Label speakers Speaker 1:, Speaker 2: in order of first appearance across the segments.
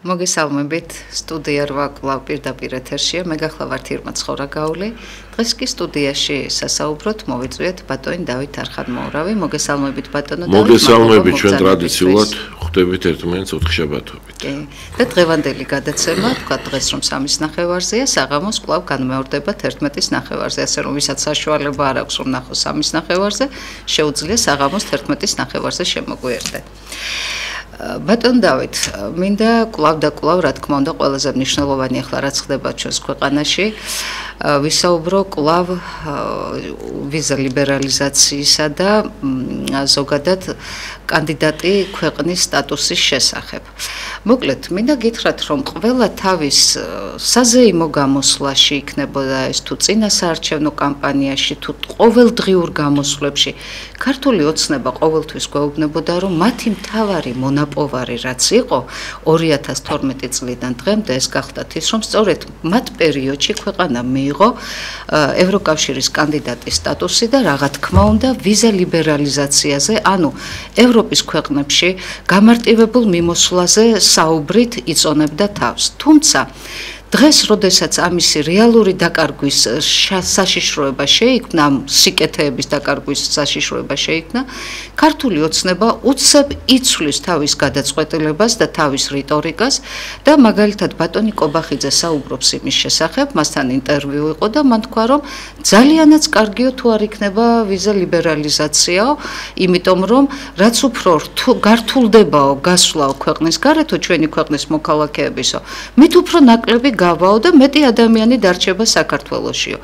Speaker 1: მოგესალმებით სტუდია 8 კვლავ პირდაპირ ეთერშია მე გახლავართ ირმა ცხოვრაგაული დღეს კი სტუდიაში სასაუბროთ მოვიწვიეთ ბატონი დავით არხანმოურავი მოგესალმებით ბატონო დავით
Speaker 2: მოგესალმებით ჩვენ ტრადიციულად ხვდებით ერთმანეთს ოთხშაბათობით
Speaker 1: და დღევანდელი გადაცემა თქვა დღეს რომ 3-ის ნახევარზეა საღამოს კვლავ განმეორდება 11-ის ნახევარზე ასე რომ ვისაც საშუალება არ აქვს რომ ნახოს 3-ის ნახევარზე შეუძლია საღამოს 11-ის ნახევარზე შემოგვიერთდეთ ბატონ დავით, მინდა კვლავ და კვლავ, რა თქმა უნდა, ყველაზე მნიშვნელოვანი ახლა რაც ხდება ჩვენს ქვეყანაში, ვისაუბრო კვლავ ვიზა ლიბერალიზაციისა და ზოგადად კანდიდატი ქვეყნის სტატუსის შესახებ. მოკლედ, მინდა გითხრათ, რომ ყველა თავის საზეიმო გამოსვლაში იქნებოდა ეს თუ წინა საარჩევნო კამპანიაში, თუ ყოველდღიურ გამოსვლებში, ქართული ოცნება ყოველთვის გვეუბნებოდა, რომ მათი მთავარი მონაპოვარი რაც იყო 2012 წლიდან დღემდე ეს გახდათ ის, რომ სწორედ მათ პერიოდში ქვეყანა მიიღო ევროკავშირის კანდიდატის სტატუსი და რა თქმა უნდა ვიზა ლიბერალიზაციაზე, ანუ ევროპის ქვეყნებში გამარტივებულ მიმოსვლაზე საუბრით იწონებდა თავს. თუმცა დღეს, როდესაც ამისი რეალური დაკარგვის საშიშროება შეიქმნა, სიკეთეების დაკარგვის საშიშროება შეიქმნა, ქართული ოცნება უცებ იცვლის თავის გადაწყვეტილებას და თავის რიტორიკას და მაგალითად ბატონი კობახიძე საუბრობს იმის შესახებ, მასთან ინტერვიუ იყო და მან თქვა, რომ ძალიანაც კარგიო თუ არ იქნება ვიზა ლიბერალიზაციაო, იმიტომ რომ რაც უფრო გართულდებაო გასვლაო ქვეყნის გარეთო ჩვენი ქვეყნის მოქალაქეებისო, მით უფრო ნაკლები გავაო და მეტი ადამიანი დარჩება საქართველოშიო.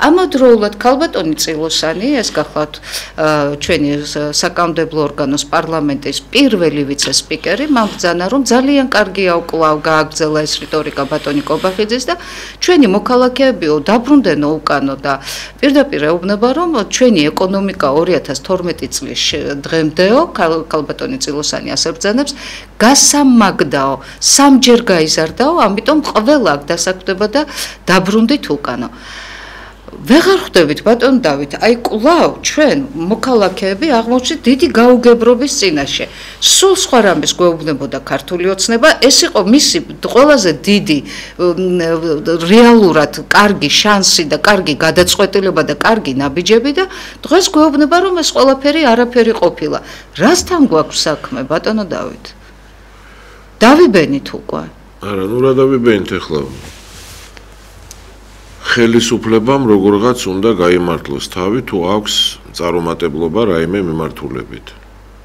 Speaker 1: ამავდროულად ქალბატონი წილოსანი, ეს გახლავთ ჩვენი საკანონმდებლო ორგანოს პარლამენტის პირველი ვიცე-სპიკერი, მან ბრძანა, რომ ძალიან კარგია უკვლავ გააგრძელა ეს რიტორიკა ბატონი კობახიძის და ჩვენი მოქალაქეებიო დაბრუნდენო უკანო და პირდაპირ ეუბნება, რომ ჩვენი ეკონომიკა 2012 წლის დღემდეო, ქალბატონი წილოსანი ასე ბრძანებს, გასამაგდაო, სამჯერ გაიზარდაო, ამიტომ ყველა დასაკვდება და დაბრუნდით უკანო. ვეღარ ხვდებით ბატონ დავით, აი კვლავ ჩვენ მოქალაქეები აღმოჩნდით დიდი გაუგებრობის წინაშე. სულ სხვა რამეს გვეუბნებოდა ქართული ოცნება, ეს იყო მისი ყველაზე დიდი რეალურად კარგი შანსი და კარგი გადაწყვეტილება და კარგი ნაბიჯები და დღეს გვეუბნება, რომ ეს ყველაფერი არაფერი ყოფილა. რასთან გვაქვს საქმე ბატონო დავით? დავიბენით უკვე.
Speaker 2: არა, ნუ რა დავიბენით ახლა. ხელისუფლებამ როგორღაც უნდა გაიმართლოს თავი, თუ აქვს წარუმატებლობა რაიმე მიმართულებით.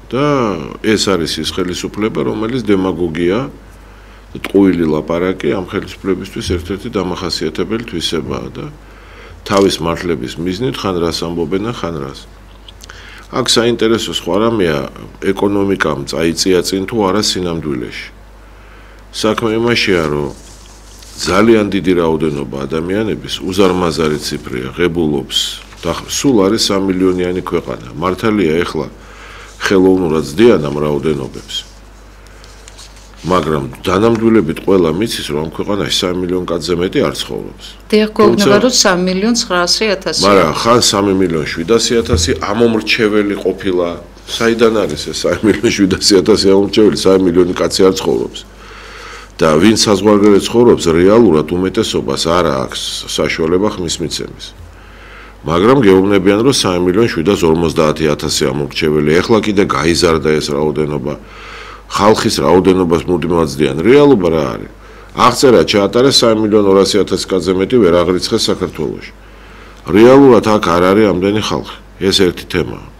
Speaker 2: და ეს არის ის ხელისუფლება, რომელიც დემაგოგია და ტყუილი ლაპარაკი ამ ხელისუფლებისთვის ერთ-ერთი დამახასიათებელი თვისებაა და თავის მართლების მიზნით ხან რას ამბობენ, ხან რას. აქ საინტერესო სხვა რამეა, ეკონომიკამ წაიწია წინ თუ არა სინამდვილეში. საქმე იმაშია, რომ ძალიან დიდი რაოდენობა ადამიანების უზარმაზარი ციფრია, ღებულობს და სულ არის 3 მილიონიანი ქვეყანა. მართალია ეხლა ხელოვნურად ზდიან ამ რაოდენობებს. მაგრამ დანამდვილებით ყველა მიცის, რომ ამ ქვეყანაში 3 მილიონ კაცზე მეტი არ ცხოვრობს.
Speaker 1: დიახ, გვეუბნება, რომ 3.900.000.
Speaker 2: მაგრამ ხან 3.700.000 ამომრჩეველი ყოფილა. საიდან არის ეს 3.700.000 ამომრჩეველი? 3 მილიონი კაცი არ ცხოვრობს. და ვინ საზღვარგარეთ ცხოვრობს, რეალურად უმეტესობას არ აქვს საშუალება ხმის მიცემის. მაგრამ გეუბნებიან, რომ 3.750.000 ამომრჩეველი, ეხლა კიდე გაიზარდა ეს რაოდენობა. ხალხის რაოდენობას მუდმივად ზდიან. რეალობა რა არის? აღწერა ჩაატარეს 3.200.000 კაცზე მეტი ვერ აღრიცხეს საქართველოში. რეალურად აქ არ არის ამდენი ხალხი. ეს ერთი თემაა.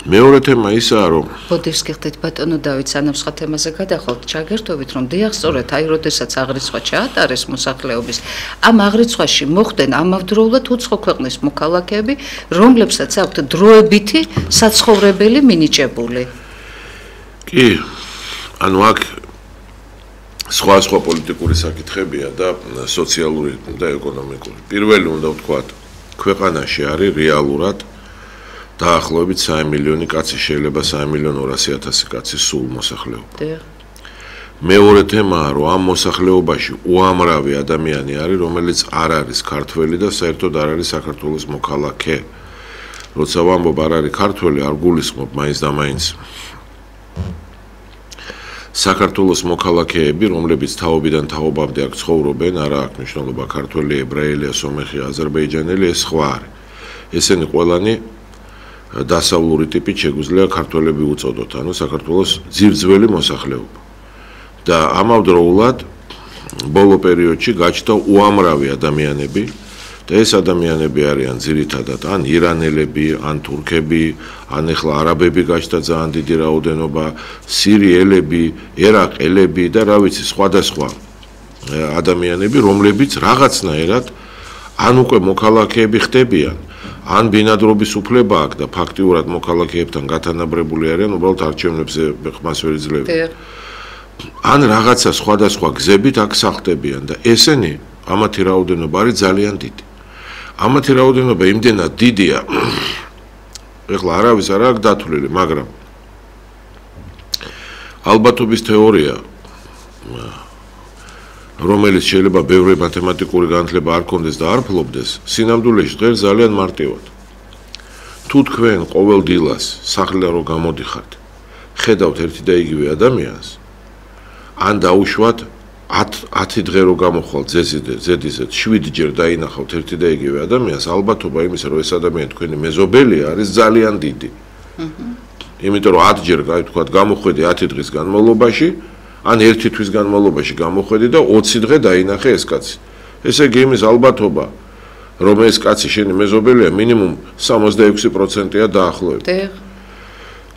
Speaker 2: მეორე თემა ისაა, რომ
Speaker 1: ბოდიშს გიხდით ბატონო დავით, სანამ სხვა თემაზე გადახვალთ, ჩაგერთვებით, რომ დიახ, სწორედ აი როდესაც აღრიცხვა ჩაატარეს მოსახლეობის, ამ აღრიცხვაში მოხდნენ ამავდროულად უცხო ქვეყნის მოქალაქეები, რომლებსაც აქვთ დროებითი საცხოვრებელი მინიჭებული. კი,
Speaker 2: ანუ აქ სხვა პოლიტიკური საკითხებია და სოციალური და ეკონომიკური. პირველი უნდა ვთქვათ, ქვეყანაში არის რეალურად დაახლოებით 3 მილიონი კაცი, შეიძლება 3.200.000 კაცი სულ მოსახლეობა. მეორე თემაა, რომ ამ მოსახლეობაში უამრავი ადამიანი არის, რომელიც არ არის ქართველი და საერთოდ არ არის საქართველოს მოქალაქე. როცა ვამბობ არ არის ქართველი, არ გულისხმობ მაინც და მაინც საქართველოს მოქალაქეები, რომლებიც თაობიდან თაობამდე აქ ცხოვრობენ, არა აქვს მნიშვნელობა ქართველი, ებრაელი, სომეხი, აზერბაიჯანელი, ეს სხვა არის. ესენი ყველანი დასავლური ტიპით შეგვიძლია ქართველები უწოდოთ, ანუ საქართველოს ძირძველი მოსახლეობა. და ამავდროულად ბოლო პერიოდში გაჩნდა უამრავი ადამიანები და ეს ადამიანები არიან ძირითადად ან ირანელები, ან თურქები, ან ახლა არაბები გაჩნდა ძალიან დიდი რაოდენობა, სირიელები, ერაყელები და რა ვიცი, სხვადასხვა ადამიანები, რომლებიც რაღაცნაირად ან უკვე მოქალაქეები ხდებიან, ან ბინადრობის უფლება აქვს და ფაქტიურად მოქალაქეებთან გათანაბრებული არიან, უბრალოდ არჩევნებზე ხმას ვერ იძლევიან. ან რაღაცა სხვადასხვა გზებით აქ სახლდებიან და ესენი ამათი რაოდენობა არის ძალიან დიდი. ამათი რაოდენობა იმდენად დიდია, ეხლა არავის არ აქვს დათვლილი, მაგრამ ალბათობის თეორია, რომელიც შეიძლება ბევრი მათემატიკური განათლება არ ქონდეს და არ ფლობდეს, სინამდვილეში ჟღერს ძალიან მარტივად. თუ თქვენ ყოველ დილას სახლიდან რო გამოდიხართ, ხედავთ ერთი და იგივე ადამიანს, ან დაუშვათ 10 დღე რო გამოხვალთ ზედიზედ 7 ჯერ დაინახავთ ერთი და იგივე ადამიანს, ალბათობა იმისა, რომ ეს ადამიანი თქვენი მეზობელია, არის ძალიან დიდი. იმიტომ რომ 10 ჯერ თქვათ გამოხვედი 10 დღის განმავლობაში, ან 1 თვის განმავლობაში გამოხვედი და 20 დღე დაინახე ეს კაცი. ესე იგი იმის ალბათობა, რომ ეს კაცი შენი მეზობელია, მინიმუმ 66%-ია დაახლოებით.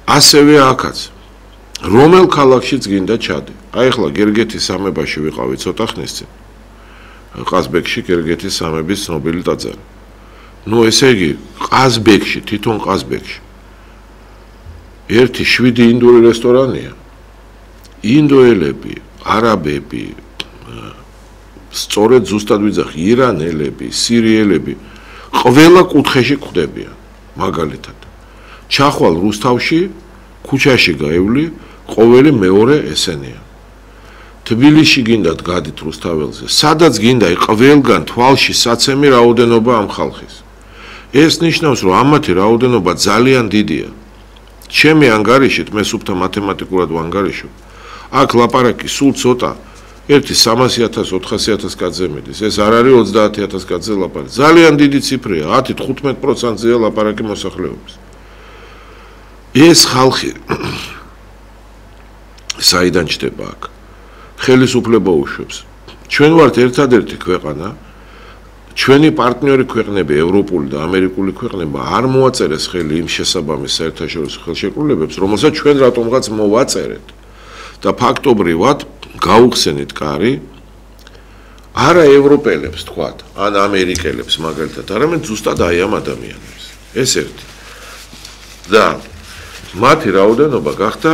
Speaker 2: ასევე აქაც რომელ ქალაქშიც გინდა ჩადე. აი ახლა გერგეთის სამებაში ვიყავი ცოტა ხნის წინ. ყაზბეგში გერგეთის სამების ცნობილი ტაძარი. ნუ ესე იგი, ყაზბეგში, თვითონ ყაზბეგში. ერთი 7 ინდური რესტორანია. ინდოელები, არაბები, სწორედ ზუსტად ვიძახი, ირანელები, სირიელები, ყველა კუთხეში გვხვდებიან, მაგალითად. ჩახვალ რუსთავში, ქუჩაში გაივლი, ყოველი მეორე ესენია. თბილისში გინდათ გადით რუსთაველზე, სადაც გინდა ყველგან თვალში საცემი რაოდენობა ამ ხალხის. ეს ნიშნავს, რომ ამათი რაოდენობა ძალიან დიდია. ჩემი ანგარიშით, მე სუფთა მათემატიკურად ვანგარიშობ, აქ ლაპარაკი სულ ცოტა, ერთი 300,000, 400,000 კაცზე მიდის, ეს არ არის 30,000 კაცზე ლაპარაკი. ძალიან დიდი ციფრია, 10-15%-ია ლაპარაკი მოსახლეობის. ეს ხალხი საიდან ჩდება აქ? ხელისუფლება უშვებს. ჩვენ ვართ ერთადერთი ქვეყანა, ჩვენი პარტნიორი ქვეყნები, ევროპული და ამერიკული ქვეყნები არ მოაწერეს ხელი იმ შესაბამის საერთაშორისო ხელშეკრულებებს, რომელსაც ჩვენ რატომღაც მოვაწერეთ. და ფაქტობრივად გაუხსენით კარი არა ევროპელებს თქვათ, ან ამერიკელებს მაგალითად, არამედ ზუსტად აი ამ ადამიანებს. ეს ერთი. და მათი რაოდენობა გახდა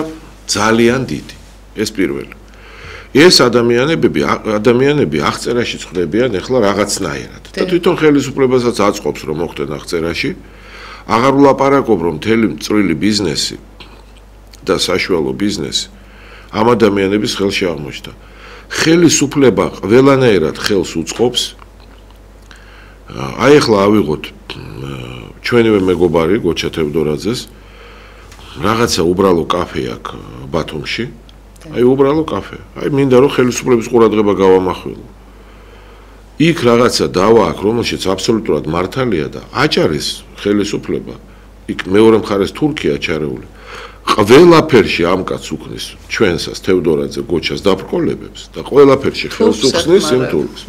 Speaker 2: ძალიან დიდი. ეს პირველი. ეს ადამიანები აღწერაში წვდებიან ახლა რაღაცნაირად. და თვითონ ხელისუფლებასაც აწყობს, რომ მოხდნენ აღწერაში. აღარ ვლაპარაკობ, რომ მთელი წვრილი ბიზნესი და საშუალო ბიზნესი ამ ადამიანების ხელში აღმოჩნდა. ხელისუფლება ყველანაირად ხელს უწყობს. აი ახლა ავიღოთ ჩვენივე მეგობარი გოჩა თევდორაძეს, რაღაცა უბრალო კაფე აქვს ბათუმში. აი უბრალო კაფე. აი მინდა რომ ხელისუფლების ყურადღება გავამახვილო. იქ რაღაცა დავა აქვს, რომელშიც აბსოლუტურად მართალია და აჭარის ხელისუფლება, იქ მეორე მხარეს თურქია ჩარეული. ყველაფერში ამ კაცს უქმნის ჩვენსას თევდორაძე გოჩას დაბრკოლებებს და ყველაფერში ხელს უხსნის იმ თურქს.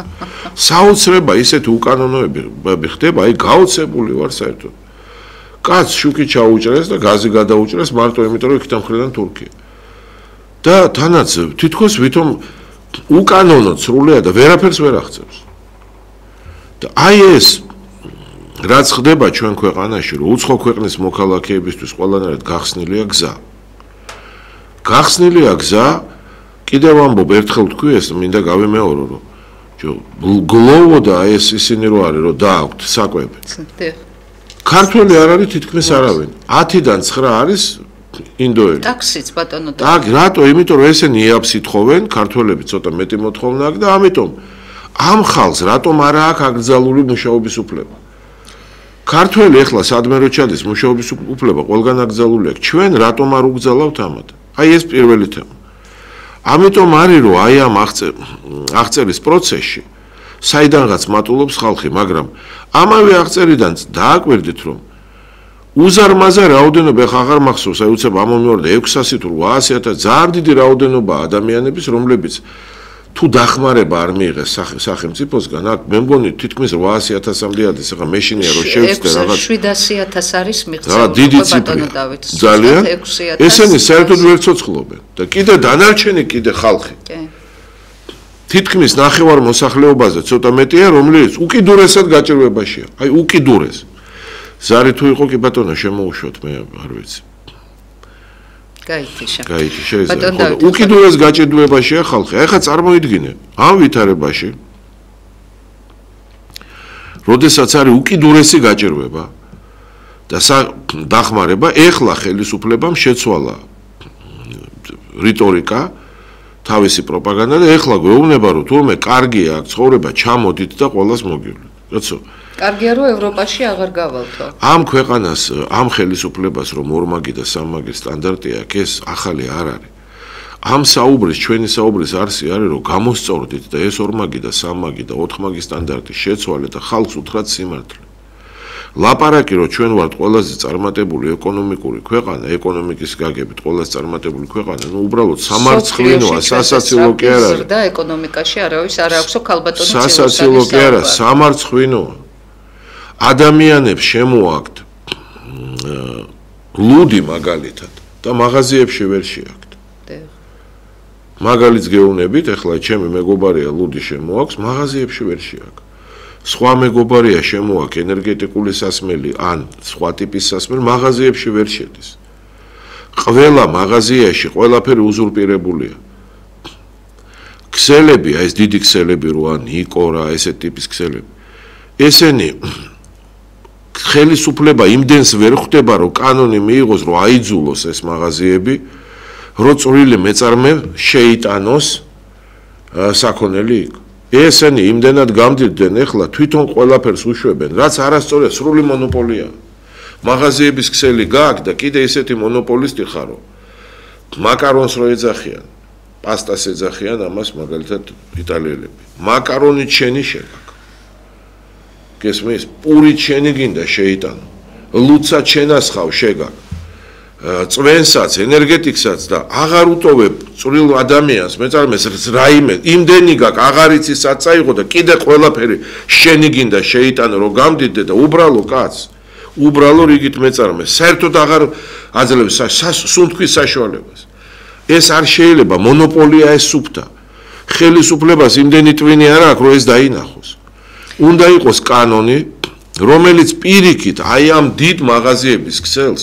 Speaker 2: საოცრება ისეთი უკანონოები ხდება, აი გაოცებული ვარ საერთოდ. კაც შუქი ჩაუჭრეს და გაზი გადაუჭრეს მარტო იმიტომ რომ იქიდან მხრიდან თურქია. და თანაც თითქოს ვითომ უკანონოდ სრულია და ვერაფერს ვერ აღწევს. და აი ეს რაც ხდება ჩვენ ქვეყანაში, რომ უცხო ქვეყნის მოქალაქეებისთვის ყველანაირად გახსნილია გზა. გახსნილია გზა, კიდევ ამბობ ერთხელ თქვი ეს, მინდა გავიმეორო, რომ გლოვოდა ეს ისინი რო არის, რომ დააქვთ საკვები. ქართველი არ არის თითქმის არავინ. 10-დან 9 არის ინდოელი.
Speaker 1: ტაქსიც ბატონო.
Speaker 2: აქ რატო? იმიტომ რომ ესენი იაფს ითხოვენ, ქართველები ცოტა მეტი მოთხოვნა აქვს და ამიტომ ამ ხალხს რატომ არა აქვს აკრძალული მუშაობის უფლება? ქართველი ახლა სადმე რო ჩადის მუშაობის უფლება ყველგან აკრძალული აქვს. ჩვენ რატომ არ უგზავნავთ ამათ? აი ეს პირველი თემა. ამიტომ არის რომ აი ამ აღწერის პროცესში საიდანღაც მატულობს ხალხი, მაგრამ ამავე აღწერიდან დააკვირდით რომ უზარმაზარ რაოდენობა აღარ მახსოვს, აი უცებ ამომივარდა 600 თუ 800.000 ძალიან დიდი რაოდენობა ადამიანების, რომლებიც თუ დახმარება არ მიიღეს სახელმწიფოსგან, აქ მე მგონი თითქმის 800.000-მდე არის, ახლა მეშინია რომ შევწდე რაღაც
Speaker 1: 700.000 არის მიღწეული.
Speaker 2: რა დიდი ციფრია. ძალიან ესენი საერთოდ ვერ ცოცხლობენ და კიდე დანარჩენი კიდე ხალხი. თითქმის ნახევარ მოსახლეობაზე ცოტა მეტია, რომელიც უკიდურესად გაჭირვებაშია. აი უკიდურეს. ზარი თუ იყო კი ბატონო შემოუშვათ მე არ ვიცი. გაითიშა. უკიდურეს გაჭირვებაშია ხალხი. ეხლა წარმოიდგინე, ამ ვითარებაში როდესაც არის უკიდურესი გაჭირვება და დახმარება, ეხლა ხელისუფლებამ შეცვალა რიტორიკა, თავისი პროპაგანდა და ეხლა გვეუბნება რომ თურმე კარგია აქ ცხოვრება, ჩამოდით და ყველას მოგივლით. კაცო,
Speaker 1: კარგია რომ ევროპაში აღარ გავალთო.
Speaker 2: ამ ქვეყანას, ამ ხელისუფლებას რომ ორმაგი და სამმაგი სტანდარტი აქვს, ეს ახალი არ არის. ამ საუბრის, ჩვენი საუბრის არსი არის რომ გამოსწორდით და ეს ორმაგი და სამმაგი და ოთხმაგი სტანდარტი შეცვალეთ და ხალხს უთხრათ სიმართლე. ლაპარაკი რომ ჩვენ ვართ ყველაზე წარმატებული ეკონომიკური ქვეყანა, ეკონომიკის გაგებით ყველაზე წარმატებული ქვეყანა, ну უბრალოდ სამარცხვინოა, სასაცილო კი არ არის.
Speaker 1: და ეკონომიკაში არავის არ აქვს ქალბატონი
Speaker 2: ცილოსანი. სასაცილო კი არა, სამარცხვინოა. ადამიანებს შემოაქვთ ლუდი მაგალითად და მაღაზიებში ვერ შეაქვთ. მაგალითს გეუბნებით, ეხლა ჩემი მეგობარია ლუდი შემოაქვს, მაღაზიებში ვერ შეაქვთ. სხვა მეგობარია შემოაქვს ენერგეტიკული სასმელი ან სხვა ტიპის სასმელი, მაღაზიებში ვერ შედის. ყველა მაღაზიაში ყველაფერი უზურპირებულია. ქსელები, ეს დიდი ქსელები როა ნიკო რა, ესეთ ტიპის ქსელები. ესენი ხელისუფლება იმდენს ვერ ხვდება, რომ კანონი მიიღოს, რომ აიძულოს ეს მაღაზიები, რომ წვრილი მეწარმე შეიტანოს საქონელი იქ. ესენი იმდენად გამდიდნენ, ეხლა თვითონ ყველაფერს უშვებენ, რაც არასწორია, სრული მონოპოლია. მაღაზიების ქსელი გააქვს და კიდე ესეთი მონოპოლისტი ხარო. მაკარონს რო ეძახიან, პასტას ეძახიან, ამას მაგალითად იტალიელები. მაკარონი ჩენი შეგაკ. გესმის, პური ჩენი გინდა შეიტანო. ლუცა ჩენას ხავ შეგაკ. წვენსაც, ენერგეტიკსაც და აღარ უტოვებ წვრილ ადამიანს, მეწარმეს რაიმე, იმდენი გაქვს, აღარ იცი სად წაიღო და კიდე ყველაფერი შენი გინდა შეიტანო, რომ გამდიდე და უბრალო კაცს, უბრალო რიგით მეწარმეს, საერთოდ აღარ აძლევს სუნთქვის საშუალებას. ეს არ შეიძლება, მონოპოლია ეს სუფთა. ხელისუფლებას იმდენი ტვინი არ აქვს, რომ ეს დაინახოს. უნდა იყოს კანონი, რომელიც პირიქით აი ამ დიდ მაღაზიების ქსელს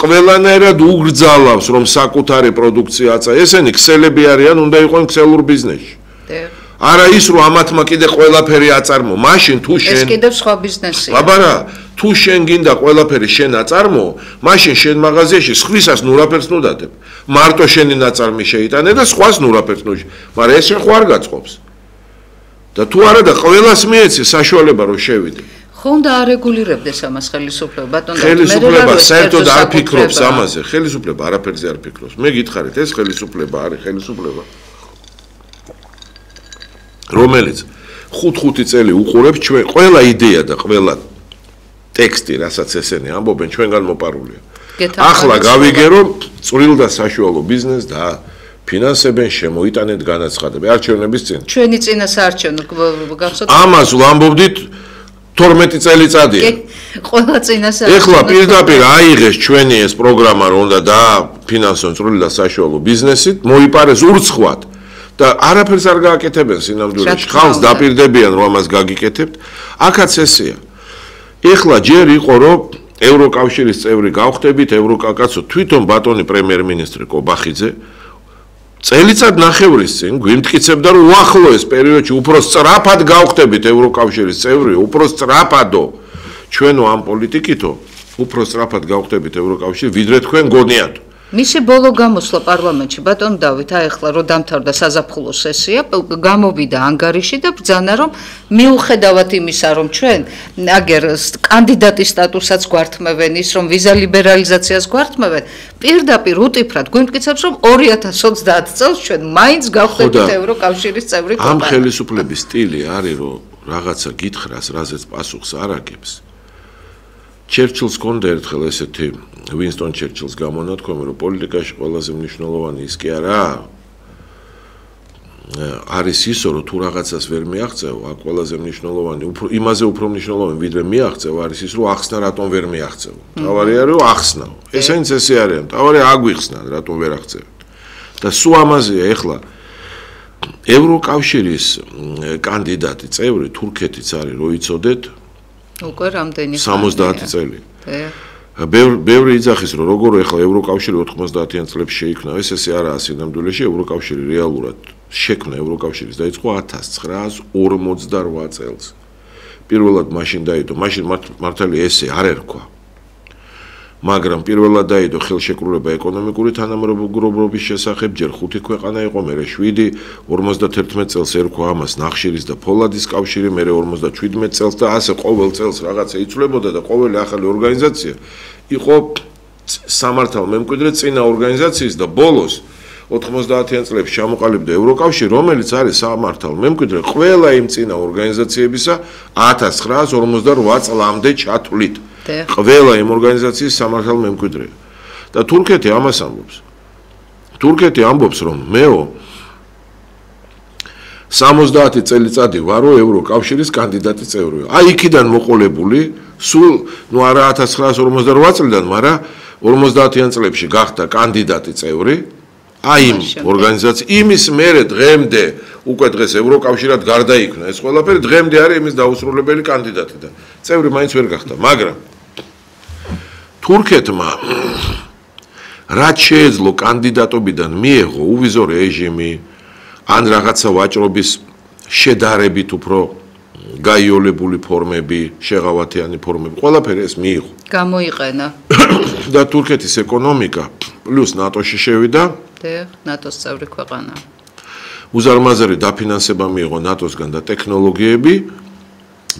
Speaker 2: ყველანაირად უგრძალავს, რომ საკუთარი პროდუქცია აწა. ესენი ქსელები არიან, უნდა იყვნენ ქსელურ ბიზნესში. არა ის, რომ ამათმა კიდე ყველაფერი აწარმო, მაშინ თუ შენ
Speaker 1: ეს კიდევ სხვა ბიზნესია.
Speaker 2: აბარა, თუ შენ გინდა ყველაფერი შენ აწარმო, მაშინ შენ მაღაზიაში სხვისას ნურაფერს ნუდადებ. მარტო შენი ნაწარმი შეიტანე და სხვას ნურაფერს ნუში. მაგრამ ეს შენ ხო არ გაწყობს. და თუ არა და ყველას მიეცი საშუალება რომ შევიდე.
Speaker 1: ხონდა არეგულირებდეს ამას ხელისუფლება, ბატონო.
Speaker 2: ხელისუფლება საერთოდ არ ფიქრობს ამაზე, ხელისუფლება არაფერზე არ ფიქრობს. მე გითხარით, ეს ხელისუფლება არის ხელისუფლება, რომელიც 5 წელი უყურებს ჩვენ ყველა იდეა და ყველა ტექსტი, რასაც ესენი ამბობენ, ჩვენგან მოპარულია. ახლა გავიგე, რომ წვრილ და საშუალო ბიზნესს და ფინანსებენ შემოიტანეთ განაცხადები არჩევნების წინ.
Speaker 1: ჩვენი წინა საარჩევნო გახსოვთ?
Speaker 2: ამას ვამბობდით 12 წელიწადია.
Speaker 1: ყველა წინა საარჩევნო.
Speaker 2: ეხლა პირდაპირ აიღეს ჩვენი ეს პროგრამა, რომ უნდა დააფინანსონ წვრილი და საშუალო ბიზნესით, მოიპარეს ურცხვად და არაფერს არ გააკეთებენ სინამდვილეში. ხალხს დაპირდებიან, რომ ამას გაგიკეთებთ. აქაც ესეა. ეხლა ჯერ იყო, რომ ევროკავშირის წევრი გავხდებით, ევროკაკაცო თვითონ ბატონი პრემიერ-მინისტრი კობახიძე წელიწად ნახევრის წინ გვიმტკიცებდა, რომ უახლოეს პერიოდში უფრო სწრაფად გავხდებით ევროკავშირის წევრი, უფრო სწრაფადო ჩვენო ამ პოლიტიკითო, უფრო სწრაფად გავხდებით ევროკავშირი, ვიდრე თქვენ გონიათ.
Speaker 1: მისი ბოლო გამოსვლა პარლამენტში ბატონ დავით აი ახლა რომ დამთავრდა საზაფხულო სესია გამოვიდა ანგარიში და ბრძანა რომ მიუხედავად იმისა რომ ჩვენ აგერ კანდიდატის სტატუსაც გვართმევენ ის რომ ვიზა ლიბერალიზაციას გვართმევენ პირდაპირ უტიფრად გვიმტკიცებს რომ 2030 წელს ჩვენ მაინც გავხდებით ევროკავშირის წევრი ქვეყანა.
Speaker 2: ამ ხელისუფლების სტილი არის რომ რაღაცა გითხრას რაზეც პასუხს არ აგებს. ჩერჩილს ჰქონდა ერთხელ ესეთი ვინსტონ ჩერჩილს გამონათქვამი რომ პოლიტიკაში ყველაზე მნიშვნელოვანი ის კი არაა არის ისო რომ თუ რაღაცას ვერ მიაღწევ აქ ყველაზე მნიშვნელოვანი იმაზე უფრო მნიშვნელოვანი ვიდრე მიაღწევ არის ის რომ ახსნა რატომ ვერ მიაღწევ თავარი არის რომ ახსნაო ესენიც ესე არიან თავარი აგვიხსნან რატომ ვერ აღწევ და სულ ამაზეა ეხლა ევროკავშირის კანდიდატი წევრი თურქეთიც არის რო იცოდეთ
Speaker 1: უკვე რამდენი
Speaker 2: 70 წელი ბევრი იძახის რომ როგორ ეხლა ევროკავშირი 90-იან წლებში შეიქმნა ეს ესე არაა სინამდვილეში ევროკავშირი რეალურად შექმნა ევროკავშირის დაიწყო 1948 წელს პირველად მაშინ დაიდო მაშინ მართალი ესე არ ერქვა მაგრამ პირველად დაიდო ხელშეკრულება ეკონომიკური თანამორბედობის შესახებ ჯერ 5 ქვეყანა იყო მერე 7 51 წელს ერქვა ამას ნახშირის და ფოლადის კავშირი მერე 57 წელს და ასე ყოველ წელს რაღაცა იცვლებოდა და ყოველი ახალი ორგანიზაცია იყო სამართალ მემკვიდრე წინა ორგანიზაციის და ბოლოს 90-იან წლებში ჩამოყალიბდა ევროკავშირი რომელიც არის სამართალ მემკვიდრე ყველა იმ წინა ორგანიზაციებისა 1948 წლამდე ჩათვლით ყველა იმ ორგანიზაციის სამართალ მემკვიდრეა და თურქეთი ამას ამბობს. თურქეთი ამბობს რომ მეო 70 წელიწადი ვარო ევროკავშირის კანდიდატი წევრია. აი იქიდან მოყოლებული სულ ნუ არა 1948 წლიდან, მაგრამ 50-იან წლებში გახდა კანდიდატი წევრი. აი იმ ორგანიზაცია იმის მერე დღემდე უკვე დღეს ევროკავშირად გარდაიქმნა ეს ყველაფერი დღემდე არის იმის დაუსრულებელი კანდიდატი და წევრი მაინც ვერ გახდა, მაგრამ თურქეთმა რაც შეეძლო კანდიდატობიდან მიეღო უვიზო რეჟიმი ან რაღაცა ვაჭრობის შედარებით უფრო გაიოლებული ფორმები, შეღავათიანი ფორმები, ყველაფერი ეს მიიღო.
Speaker 1: გამოიყენა.
Speaker 2: და თურქეთის ეკონომიკა პლუს ნატოში შევიდა.
Speaker 1: ნატოს წევრი ქვეყანა.
Speaker 2: უზარმაზარი დაფინანსება მიიღო ნატოსგან და ტექნოლოგიები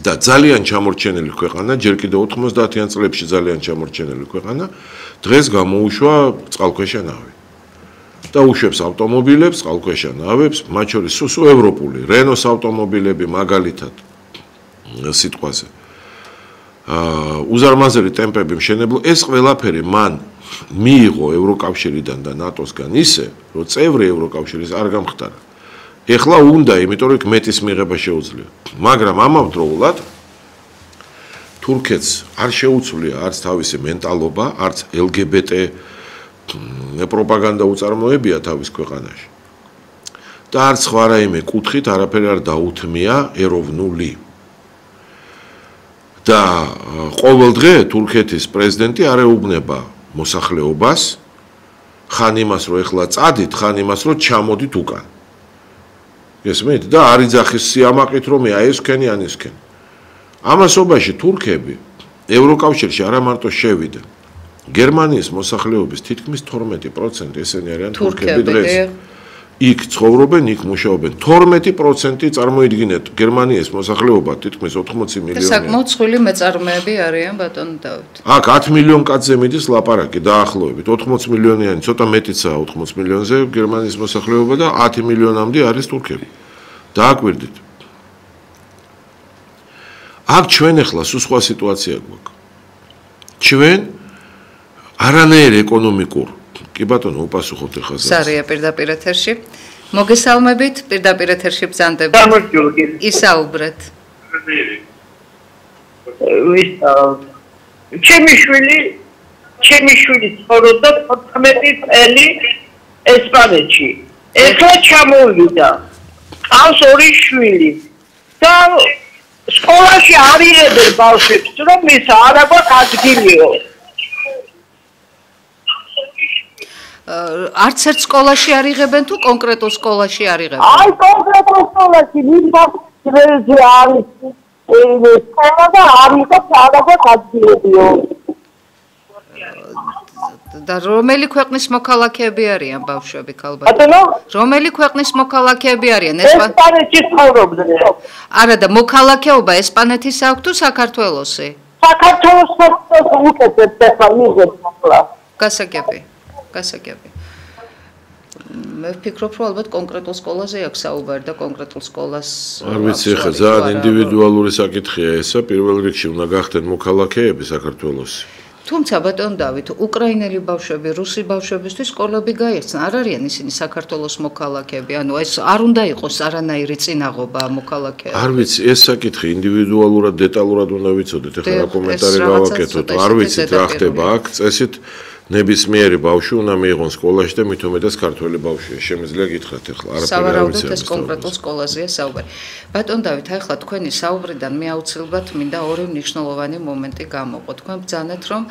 Speaker 2: და ძალიან ჩამორჩენილი ქვეყანა, ჯერ კიდევ 90-იან წლებში ძალიან ჩამორჩენილი ქვეყანა, დღეს გამოუშვა წყალქვეშა ნავი. და უშვებს ავტომობილებს, წყალქვეშა ნავებს, მათ შორის სუსუ ევროპული, რენოს ავტომობილები მაგალითად სიტყვაზე. უზარმაზარი ტემპები მშენებლო, ეს ყველაფერი მან მიიღო ევროკავშირიდან და ნატოსგან ისე, რომ წევრი ევროკავშირის არ გამხდარა. ეხლა უნდა, იმიტომ რომ მეტის მიღება შეუძლია. მაგრამ ამავდროულად თურქეთს არ შეუძლია არც თავისი მენტალობა, არც LGBT პროპაგანდა უწარმოებია თავის ქვეყანაში. და არც სხვა რაიმე კუთხით არაფერი არ დაუთმია ეროვნული. და ყოველ დღე თურქეთის პრეზიდენტი არ ეუბნება მოსახლეობას, ხან იმას რომ ეხლა წადით, ხან იმას რომ ჩამოდით უკან. ესმით და არ იძახის სიამაყით რომ აი ეს ქენი ან ეს ქენი. ამასობაში თურქები ევროკავშირში არა მარტო შევიდნენ. გერმანიის მოსახლეობის თითქმის 12% ესენი არიან თურქები დღეს. იქ ცხოვრობენ, იქ მუშაობენ. 12% წარმოიდგინეთ გერმანიის მოსახლეობა თითქმის 80 მილიონი.
Speaker 1: საკმაოდ ცხვილი მეწარმეები არიან ბატონო დავით.
Speaker 2: აქ 10 მილიონ კაცზე მიდის ლაპარაკი დაახლოებით. 80 მილიონიანი, ცოტა მეტიცაა 80 მილიონზე გერმანიის მოსახლეობა და 10 მილიონამდე არის თურქები. დააკვირდით. აქ ჩვენ ახლა სულ სხვა სიტუაცია გვაქვს. ჩვენ არანაირ ეკონომიკურ კი ბატონო უპასუხოთ ახლა
Speaker 1: სარია პირდაპირ ეთერში მოგესალმებით პირდაპირ ეთერში ბრძანდებით ისაუბრეთ
Speaker 3: ჩემი შვილი ცხოვრობდა 14 წელი ესპანეთში ეხლა ჩამოვიდა ყავს 2 შვილი და სკოლაში არ იღებენ ბავშვებს რომ ის არ აქვს ადგილიო
Speaker 1: არც ერთ სკოლაში არ იღებენ თუ კონკრეტულ სკოლაში არ იღებენ?
Speaker 3: აი კონკრეტულ სკოლაში მინდაძე არის სკოლა და არ იყოს არაფერ ადგილებიო.
Speaker 1: და რომელი ქვეყნის მოქალაქეები არიან ბავშვები ქალბატონო?
Speaker 3: ბატონო?
Speaker 1: რომელი ქვეყნის მოქალაქეები არიან?
Speaker 3: ესპანეთში ცხოვრობდნენ.
Speaker 1: არა და მოქალაქეობა ესპანეთის აქვს თუ საქართველოსი?
Speaker 3: საქართველოს უკეთებს ახლა მიღებს ახლა.
Speaker 1: გასაგები. მე ვფიქრობ, რომ ალბათ კონკრეტულ სკოლაზე აქვს საუბარი და კონკრეტულ სკოლას
Speaker 2: არ ვიცი, ხა ძალიან ინდივიდუალური საკითხია ესა, პირველ რიგში უნდა გახდნენ მოქალაქეები საქართველოსი.
Speaker 1: თუმცა ბატონ დავით, უკრაინელი ბავშვები, რუსი ბავშვებისთვის სკოლები გაიხსნა, არ არიან ისინი საქართველოს მოქალაქეები, ანუ ეს არ უნდა იყოს არანაირი წინაღობა მოქალაქეების.
Speaker 2: არ ვიცი, ეს საკითხი ინდივიდუალურად, დეტალურად უნდა ვიცოდეთ, ახლა რა კომენტარი გავაკეთოთ, არ ვიცით რა ხდება აქ, წესით ნებისმიერი ბავშვი უნდა მიიღონ სკოლაში და მით უმეტეს ქართველი ბავშვია. შემიძლია გითხრათ ახლა არაფერი არ ვიცი.
Speaker 1: ეს კონკრეტულ სკოლაზეა საუბარი. ბატონ დავით, ახლა თქვენი საუბრიდან მე აუცილებლად მინდა ორი მნიშვნელოვანი მომენტი გამოვყო. თქვენ ბრძანეთ, რომ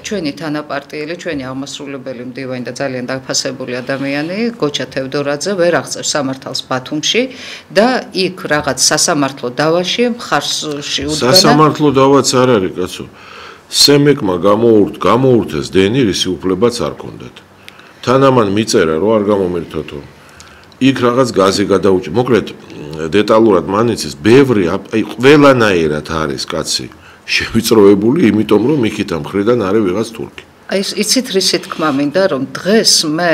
Speaker 1: ჩვენი თანაპარტიელი, ჩვენი აღმასრულებელი მდივანი და ძალიან დაფასებული ადამიანი, გოჩა თევდორაძე ვერ აღწევს სამართალს ბათუმში და იქ რაღაც სასამართლო დავაში მხარსში უდგანა.
Speaker 2: სასამართლო დავაც არ არის, კაცო. სემეკმა გამოურთეს დენი, რისი უფლებაც არ ქონდათ. თან ამან მიწერა, რომ არ გამომერთოთო. იქ რაღაც გაზი გადაუჭი. მოკლედ, დეტალურად მანიცის ბევრი, ყველანაირად არის კაცი შევიწროებული, იმიტომ რომ იქით ამხრიდან არის ვიღაც თურქი.
Speaker 1: აი იცით რისი თქმა მინდა რომ დღეს მე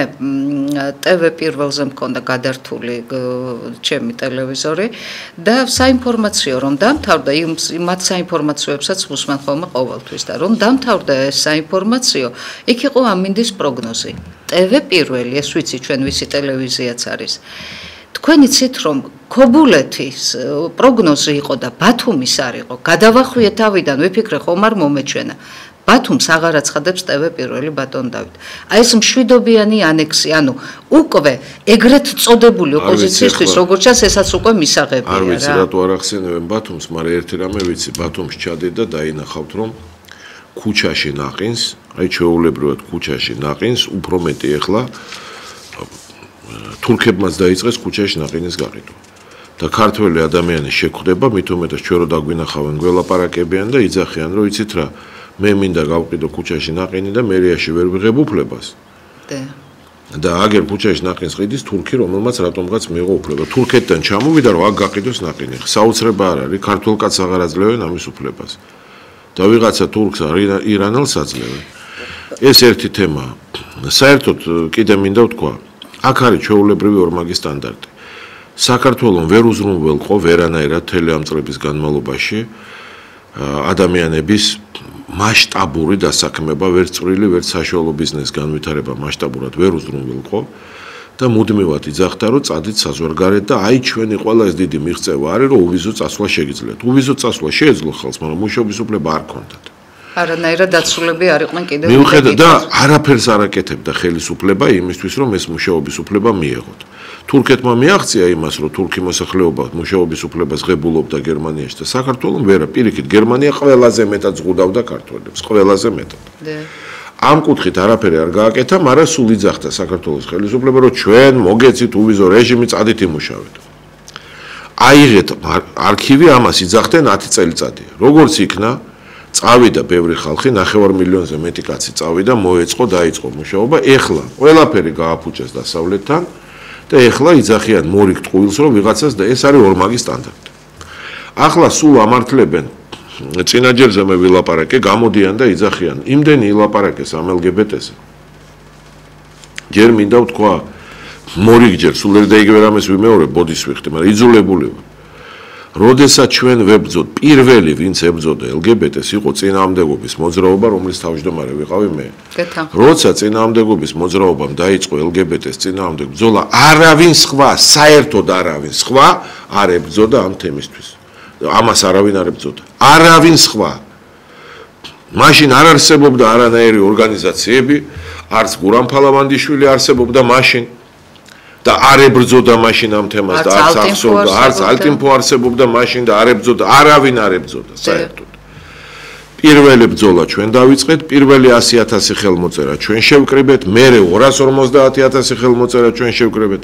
Speaker 1: TV პირველზე მქონდა გადართული ჩემი ტელევიზორი და საინფორმაციო რომ დამთავრდა იმათ საინფორმაციოებსაც ვუსმენ ხოლმე ყოველთვის და რომ დამთავრდა ეს საინფორმაციო იქ იყო ამინდის პროგნოზი TV პირველი ეს ვიცი ჩვენ ვისი ტელევიზიაც არის თქვენ იცით რომ ქობულეთის პროგნოზი იყო და ბათუმის არ იყო გადავახვიე თავიდან ვიფიქრე ხომ არ მომეჩვენა ბათუმს აღარ აცხადებს TV პირველი ბატონ დავით. აი ეს მშვიდობიანი ანექსი, ანუ უკვე ეგრეთ წოდებული ოპოზიციისთვის როგორც ჩანს ესაც უკვე მისაღებია რა.
Speaker 2: არ ვიცი რატო არ ახსენებენ ბათუმს, მაგრამ ერთი რამე ვიცი, ბათუმს ჩადეთ და დაინახავთ რომ ქუჩაში ნაყინს, აი ჩვეულებრივად ქუჩაში ნაყინს, უფრო მეტი ეხლა თურქებმაც დაიწყეს ქუჩაში ნაყინის გაყიდვა. და ქართველი ადამიანი შეხვდება, მით უმეტეს ჩვენ რო დაგვინახავენ გველაპარაკებიან და იძახიან რომ იცით რა მე მინდა გავყიდო ქუჩაში ნაყინი და მერიაში ვერ ვიღებ უფლებას. და აგერ ქუჩაში ნაყინს ყიდის თურქი, რომელმაც რატომღაც მიიღო უფლება. თურქეთიდან ჩამოვიდა, რომ აქ გაყიდოს ნაყინი. საოცრება არ არის, ქართულ კაცს აღარ აძლევენ ამის უფლებას. და ვიღაცა თურქს ირანელს აძლევენ. ეს ერთი თემაა. საერთოდ კიდე მინდა ვთქვა, აქ არის ჩვეულებრივი ორმაგი სტანდარტი. საქართველოს ვერ უზრუნველყო ვერანაირად მთელი ამ წლების განმავლობაში ადამიანების მასშტაბური დასაქმება ვერ წვრილი, ვერ საშუალო ბიზნეს განვითარება მასშტაბურად ვერ უზრუნველყო და მუდმივად იძახდა, რომ წადით საზღვარგარეთ და აი ჩვენი ყველა ეს დიდი მიღწევა არის, რომ უვიზო წასვლა შეგიძლიათ. უვიზო წასვლა შეეძლო ხალხს, მაგრამ მუშაობის უფლება არ ქონდათ.
Speaker 1: არანაირად დაცულები არ იყვნენ კიდევ.
Speaker 2: მიუხედავად და არაფერს არ აკეთებდა ხელისუფლება იმისთვის, რომ ეს მუშაობის უფლება მიეღოთ. თურქეთმა მიაღწია იმას, რომ თურქი მოსახლეობა მუშაობის უფლებას ღებულობდა გერმანიაში და საქართველოს ვერა პირიქით გერმანია ყველაზე მეტად ზღუდავდა ქართველებს, ყველაზე მეტად. ამ კუთხით არაფერი არ გააკეთა, მაგრამ სულ იძახდა საქართველოს ხელისუფლება, რომ ჩვენ მოგეცით უვიზო რეჟიმი, წადით იმუშავეთ. აიღეთ არქივი, ამას იძახდნენ 10 წელიწადია. როგორც იქნა, წავიდა ბევრი ხალხი, 9 მილიონზე მეტი კაცი წავიდა, მოეწყო, დაიწყო მუშაობა. ეხლა ყველაფერი გააფუჭეს დასავლეთთან. და ეხლა იძახიან მორიგ ტყუილს რომ ვიღაცას და ეს არის ორმაგი სტანდარტი. ახლა სულ ამართლებენ წინაჯერზე მე ვილაპარაკე, გამოდიან და იძახიან იმდენი ილაპარაკეს ამ LGBT-ზე. ჯერ მინდა ვთქვა მორიგჯერ სულ ერთ და იგივე რამეს ვიმეორებ, ბოდის ვიხდი, მაგრამ იძულებული ვარ. როდესაც ჩვენ ვებრძოთ, პირველი ვინც ებრძოდა LGBT-ს იყო წინააღმდეგობის მოძრაობა, რომლის თავმჯდომარე ვიყავი მე. როცა წინააღმდეგობის მოძრაობამ დაიწყო LGBT-ს წინააღმდეგ ბრძოლა, არავინ სხვა, საერთოდ არავინ სხვა არ ებრძოდა ამ თემისთვის. ამას არავინ არ ებრძოდა. არავინ სხვა. მაშინ არ არსებობდა არანაირი ორგანიზაციები, არც გურამ ფალავანდიშვილი არსებობდა მაშინ. და არ ებრძოდა მაშინ ამ თემას და არც ახსოვდა, არც ალტინფო არსებობდა მაშინ და არ ებრძოდა, არავინ არ ებრძოდა საერთოდ. პირველი ბრძოლა ჩვენ დავიწყეთ, პირველი 100,000 ხელმოწერა ჩვენ შევკრიბეთ, მერე 250,000 ხელმოწერა ჩვენ შევკრიბეთ.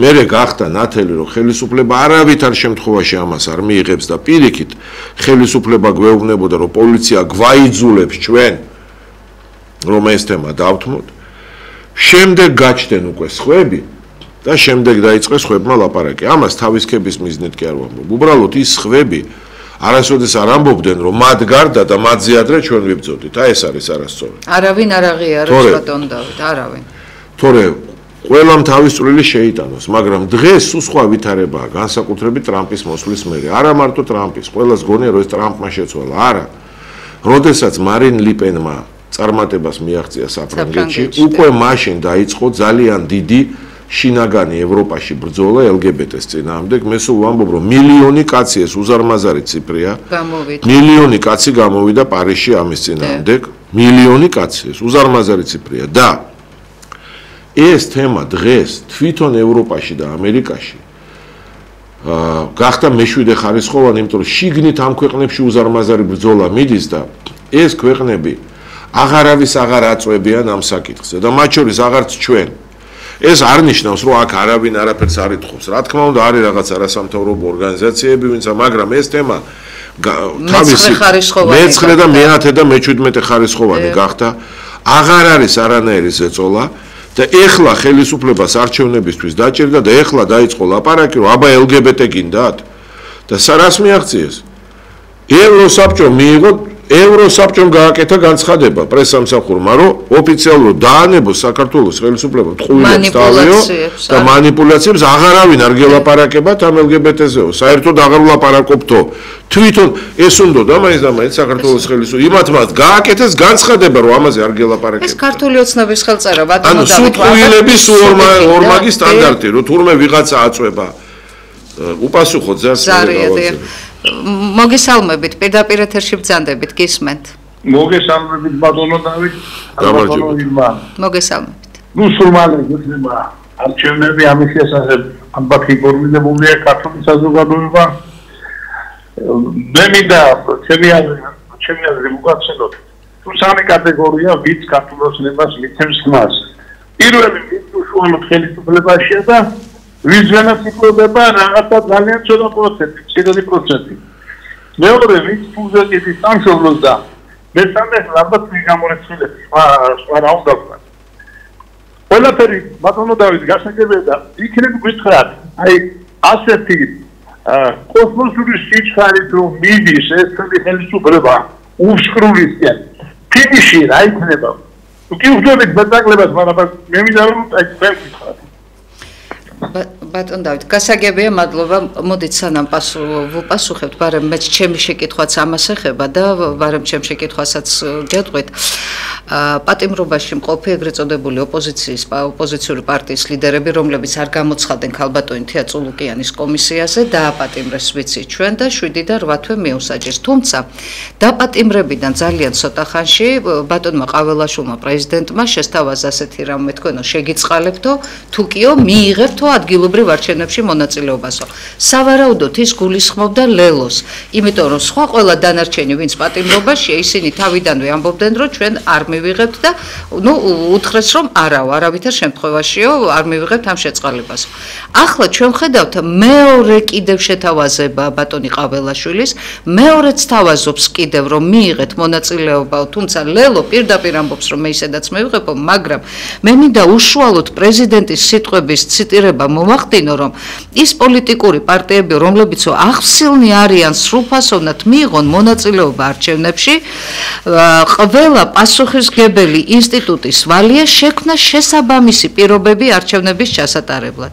Speaker 2: მერე გახდა ნათელი, რომ ხელისუფლება არავითარ შემთხვევაში ამას არ მიიღებს და პირიქით ხელისუფლება გვეუბნებოდა, რომ პოლიცია გვაიძულებს ჩვენ რომ ეს თემა დავთმოთ. შემდეგ გაჩნდნენ უკვე სხვები და შემდეგ დაიწყეს სხვებმა ლაპარაკი. ამას თავისქების მიზნით კი არ ვამბობ. უბრალოდ ის სხვები არასოდეს არ ამბობდნენ, რომ მათ გარდა და მათზე ადრე ჩვენ ვიბრძოდით. აი ეს არის არასწორი.
Speaker 1: არავინ არ აღიარებს ბატონ დავით, არავინ.
Speaker 2: თორე ყველამ თავის წვლილი შეიტანოს, მაგრამ დღეს სულ სხვა ვითარებაა, განსაკუთრებით ტრამპის მოსვლის მერე. არა მარტო ტრამპის, ყველას გონია, რომ ეს ტრამპმა შეცვალა. არა. როდესაც მარინ ლიპენმა წარმატებას მიაღწია საფრანგეთში, უკვე მაშინ დაიწყო ძალიან დიდი შინაგანი ევროპაში ბრძოლა LGBT-ს წინააღმდეგ. მე სულ ვამბობ, რომ მილიონი კაცი ეს უზარმაზარი ციფრია. მილიონი კაცი გამოვიდა პარიზში ამის წინააღმდეგ. მილიონი კაცი ეს უზარმაზარი ციფრია და ეს თემა დღეს თვითონ ევროპაში და ამერიკაში გახდა მეშვიდე ხარისხოვანი, იმიტომ რომ შიგნით ამ ქვეყნებში უზარმაზარი ბრძოლა მიდის და ეს ქვეყნები აღარავის აღარ აწვევიან ამ საკითხზე და მათ შორის აღარც ჩვენ. ეს არ ნიშნავს, რომ აქ არავინ არაფერს არ ითხოვს. რა თქმა უნდა, არის რაღაც არასამთავრობო ორგანიზაციები, ვინც მაგრამ ეს თემა თავისი მე-9 და მე-10 და მე-17 ხარისხოვანი გახდა. აღარ არის არანაირი ზეწოლა და ეხლა ხელისუფლებას არჩევნებისთვის დაჭერდა და ეხლა დაიწყო ლაპარაკი, რომ აბა LGBT გინდათ და რას მიაღწიეს? ევროსაბჭომ მიიღო ევროსაბჭომ გააკეთა განცხადება პრესსამსახურმა, რომ ოფიციალურად დაანებოს საქართველოს ხელისუფლება ტყუილებს დავიო და მანიპულაციებს აღარავინ არ გელაპარაკებათ ამ LGBT-ზეო. საერთოდ აღარ ვლაპარაკობთო. თვითონ ეს უნდოდა მაინც და მაინც საქართველოს ხელისუფლება იმათმაც გააკეთეს განცხადება, რომ ამაზე არ გელაპარაკებათ.
Speaker 1: ეს ქართული ოცნების ხელწერა ბატონო
Speaker 2: დავით. ანუ ტყუილების ორმაგი სტანდარტი, რომ თურმე ვიღაცა აწვება. უპასუხოთ ზარია. მოგესალმებით, პირდაპირ ეთერში ბრძანდებით, გისმენთ.
Speaker 4: მოგესალმებით ბატონო დავით. ბატონო ირმა.
Speaker 1: მოგესალმებით.
Speaker 4: ნუ სულ მალე გეცნება არჩევნები ამის შესახებ ამბავი გორმინებულია ქართული საზოგადოება. მე მინდა ჩემი აზრი მოგახსენოთ. თუ სამი კატეგორია ვიც ქართულოს ნებას მიცემს ხმას. პირველი ვიც უშუალოდ ხელისუფლებაშია და ვიზიანაც იკვებება რაღაცა ძალიან ცოტა პროცენტი, 10%. მეორე ვიც ფულზე კიდის სამშობლოს და მესამე ალბათ მიგამორეცხილებს, სხვა რა უნდა ვთქვა. ყველაფერი ბატონო დავით გასაგებია და იქნებ გითხრათ, აი ასეთი კოსმოსური სიჩქარით რომ მიდის ეს ხელისუფლება უშკრულისკენ, ფინიში რა იქნება? თუ კი უძლებთ ბედაკლებას, მაგრამ მე მინდა რომ აი თქვენ გითხრათ.
Speaker 1: ბატონ დავით, გასაგებია, მადლობა. მოდით სანამ ვუპასუხებთ, მაგრამ მე ჩემი შეკითხვაც ამას ეხება და მაგრამ ჩემ შეკითხვასაც გეტყვით. პატიმრობაში მყოფი ეგრეთ წოდებული ოპოზიციური პარტიის ლიდერები, რომლებიც არ გამოცხადდნენ ქალბატონი თია წულუკიანის კომისიაზე, დააპატიმრეს ვიცი ჩვენ და 7 და 8 თვე მიუსაჯეს. თუმცა დაპატიმრებიდან ძალიან ცოტა ხანში ბატონმა ყაველაშვილმა პრეზიდენტმა შესთავაზა ასეთი რამე თქვენო შეგიწყალებთო, თუკიო მიიღებთო ადგილობრივ არჩევნებში მონაწილეობასო. სავარაუდოდ ის გულისხმობდა ლელოს, იმიტომ რომ სხვა ყველა დანარჩენი ვინც პატიმრობაშია, ისინი თავიდანვე ამბობდნენ, რომ ჩვენ არ მივიღებთ და ნუ უთხრეს რომ არაო, არავითარ შემთხვევაშიო არ მივიღებთ ამ შეწყალებასო. ახლა ჩვენ ხედავთ მეორე კიდევ შეთავაზება ბატონი ყაველაშვილის, მეორეც თავაზობს კიდევ რომ მიიღეთ მონაწილეობაო, თუმცა ლელო პირდაპირ ამბობს რომ მე ისედაც მივიღებო, მაგრამ მე მინდა უშუალოდ პრეზიდენტის სიტყვების ციტირება მომახდინო, რომ ის პოლიტიკური პარტიები, რომლებიც ახსილნი არიან სრულფასოვნად მიიღონ მონაწილეობა არჩევნებში, ყველა პასუხისმგებელი ინსტიტუტის ვალია შექმნა შესაბამისი პირობები არჩევნების ჩასატარებლად.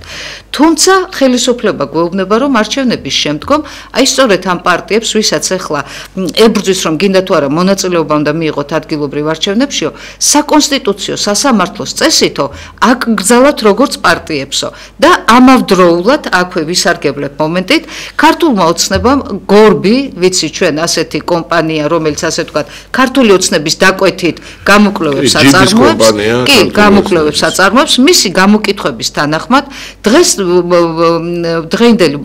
Speaker 1: თუმცა ხელისუფლება გვეუბნება, რომ არჩევნების შემდგომ, აი სწორედ ამ პარტიებს, ვისაც ახლა ებრძვის, რომ გინდა თუ არა მონაწილეობა უნდა მიიღოთ ადგილობრივ არჩევნებშიო, საკონსტიტუციო სასამართლოს წესითო აკრძალათ როგორც პარტიებსო და ამავდროულად აქვე ვისარგებლებ მომენტით ქართულმა ოცნებამ გორბი, ვიცი ჩვენ ასეთი კომპანია, რომელიც ასე ვთქვათ, ქართული ოცნების დაკვეთით გამოკვლევებს აწარმოებს, კი, გამოკვლევებს აწარმოებს, მისი გამოკითხვების თანახმად დღეს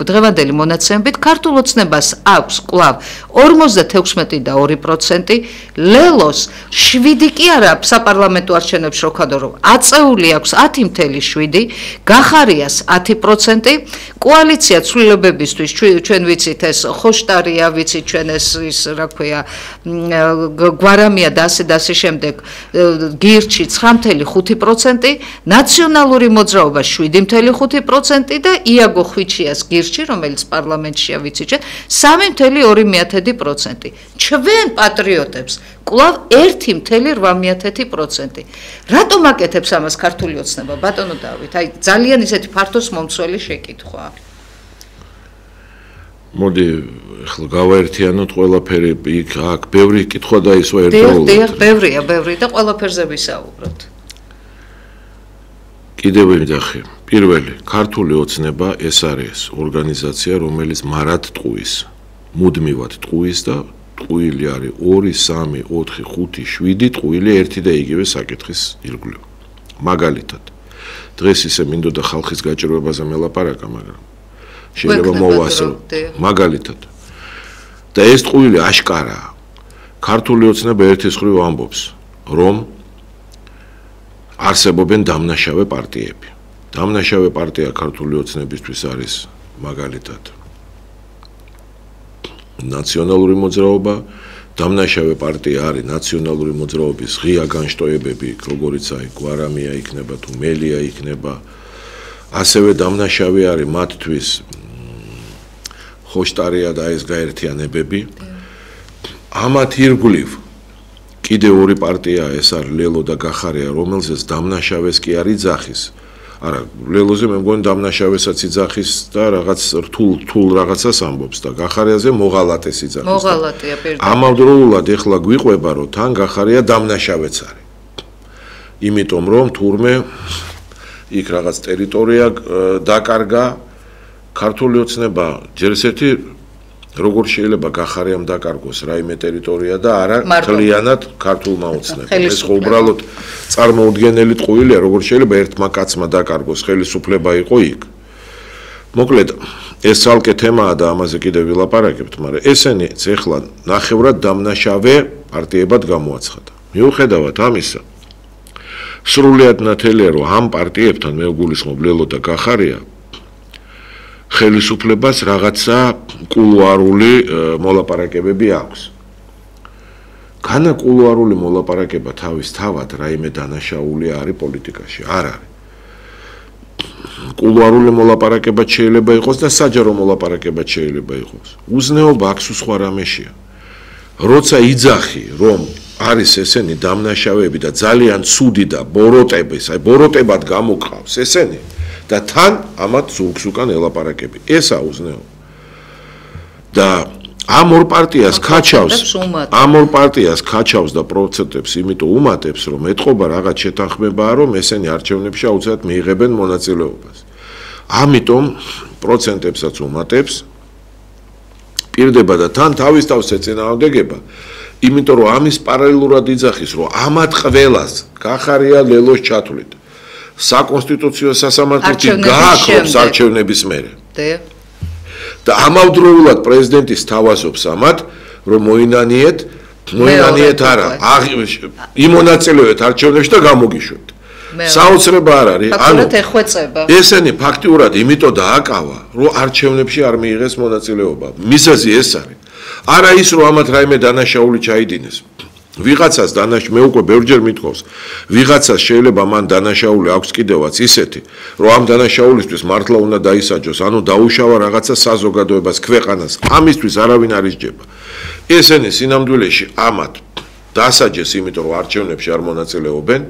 Speaker 1: დღევანდელი მონაცემებით ქართულ ოცნებას აქვს კვლავ 56.2%, ლელოს 7 კი არა საპარლამენტო არჩევნებში რო ვქადო რომ აწეული აქვს 10.7, გახარიას 10%, კოალიცია ცვლილებებისთვის ჩვენ ვიცით ეს ხოშტარია, ვიცით ჩვენ ეს ის რა ქვია გვარამია და ასე შემდეგ გირჩი 9.5%, ნაციონალური მოძრაობა 7.5% და იაგო ხვიჩიას გირჩი, რომელიც პარლამენტშია ვიცით ჩვენ 3.2%. ჩვენ პატრიოტებს კვლავ 1.8%. რატომ აკეთებს ამას ქართული ოცნება? ბატონო დავით, აი ძალიან ისეთი ფართოს მომცველი შეკითხვა.
Speaker 2: მოდი ახლა გავაერთიანოთ ყველაფერი იქ აქ ბევრი კითხვა დაისვა ერთდროულად.
Speaker 1: დიახ, ბევრი და ყველაფერზე ვისაუბროთ.
Speaker 2: კიდევ ვიმძახი, პირველი, ქართული ოცნება ეს არის ორგანიზაცია, რომელიც მარად ტყუის, მუდმივად ტყუის და ტყუილი არის 2, 3, 4, 5, 7 ტყუილი ერთი და იგივე საკითხის ირგვლივ. მაგალითად, დღეს ისე მინდოდა ხალხის გაჭირვებაზე მელაპარაკა, მაგრამ შეიძლება მოვასწრო. მაგალითად. და ეს ტყუილი აშკარაა. ქართული ოცნება ერთის მხრივ ამბობს, რომ არსებობენ დამნაშავე პარტიები. დამნაშავე პარტია ქართული ოცნებისთვის არის მაგალითად ნაციონალური მოძრაობა, დამნაშავე პარტია არის ნაციონალური მოძრაობის ღია განშტოებები, როგორიც აი გვარამია იქნება თუ მელია იქნება. ასევე დამნაშავე არის მათთვის ხოშტარია და ეს გაერთიანებები. ამათ ირგვლივ კიდე ორი პარტია ეს არის ლელო და გახარია, რომელზეც დამნაშავეს კი არ იძახის. არა, ლელოზე მე მგონი დამნაშავესაც იძახის და რაღაც რთულ რაღაცას ამბობს და გახარიაზე მოღალატეს იძახის.
Speaker 1: მოღალატეა პირდაპირ.
Speaker 2: ამავდროულად ეხლა გვიყვება, რომ თან გახარია დამნაშავეც არის. იმიტომ რომ თურმე იქ რაღაც ტერიტორია დაკარგა ქართული ოცნება ჯერ ესეთი როგორ შეიძლება გახარიამ დაკარგოს რაიმე ტერიტორია და არა მთლიანად ქართულმა ოცნებამ. ეს ხო უბრალოდ წარმოუდგენელი ტყუილია, როგორ შეიძლება ერთმა კაცმა დაკარგოს ხელისუფლება იყო იქ. მოკლედ, ეს ცალკე თემაა და ამაზე კიდევ ვილაპარაკებთ, მაგრამ ესენიც ეხლა ნახევრად დამნაშავე პარტიებად გამოაცხადა. მიუხედავად ამისა, სრულიად ნათელია, რომ ამ პარტიებთან მე ვგულისხმობ ლელო და გახარია ხელისუფლებას რაღაცა კულუარული მოლაპარაკებები აქვს. განა კულუარული მოლაპარაკება თავისთავად რაიმე დანაშაული არის პოლიტიკაში, არ არის. კულუარული მოლაპარაკება შეიძლება იყოს და საჯარო მოლაპარაკება შეიძლება იყოს. უზნეობა აქვს სხვა რამეშია. როცა იძახი, რომ არის ესენი დამნაშავეები და ძალიან ცუდი და ბოროტების, აი ბოროტებად გამოყავს ესენი და თან ამათ ზურგს უკან ელაპარაკები. ესა უზნეო. და ამ ორ პარტიას ქაჩავს და პროცენტებს იმიტომ უმატებს, რომ ეთყობა რაღაც შეთანხმებაა, რომ ესენი არჩევნებში აუცილებლად მიიღებენ მონაწილეობას. ამიტომ პროცენტებსაც უმატებს, პირდება და თან თავის თავს ეწინააღმდეგება, იმიტომ რომ ამის პარალელურად იძახის, რომ ამათ ყველას გახარია ლელოს ჩათვლით. საკონსტიტუციო სასამართლოში გააკრობს არჩევნების მერე. და ამავდროულად პრეზიდენტი სთავაზობს ამათ, რომ მოინანიეთ არა, იმონაწილეოთ არჩევნებში და გამოგიშვებთ. საოცრება არ არის,
Speaker 1: ანუ ეხვეწება.
Speaker 2: ესენი ფაქტიურად იმიტომ დააკავა, რომ არჩევნებში არ მიიღეს მონაწილეობა. მიზეზი ეს არის. არა ის, რომ ამათ რაიმე დანაშაული ჩაიდინეს. ვიღაცას მე უკვე ბევრჯერ მithყავს, ვიღაცას შეიძლება მან დანაშაული აქვს კიდევაც ისეთი, რომ ამ დანაშაულისთვის მართლა უნდა დაისაჯოს, ანუ დაუშავა რაღაცა საზოგადოებას, ქვეყანას. ამისთვის არავინ არ ისჯება. ესენი სინამდვილეში ამათ დასაჯეს, იმიტომ რომ არჩევნებში არ მონაწილეობენ.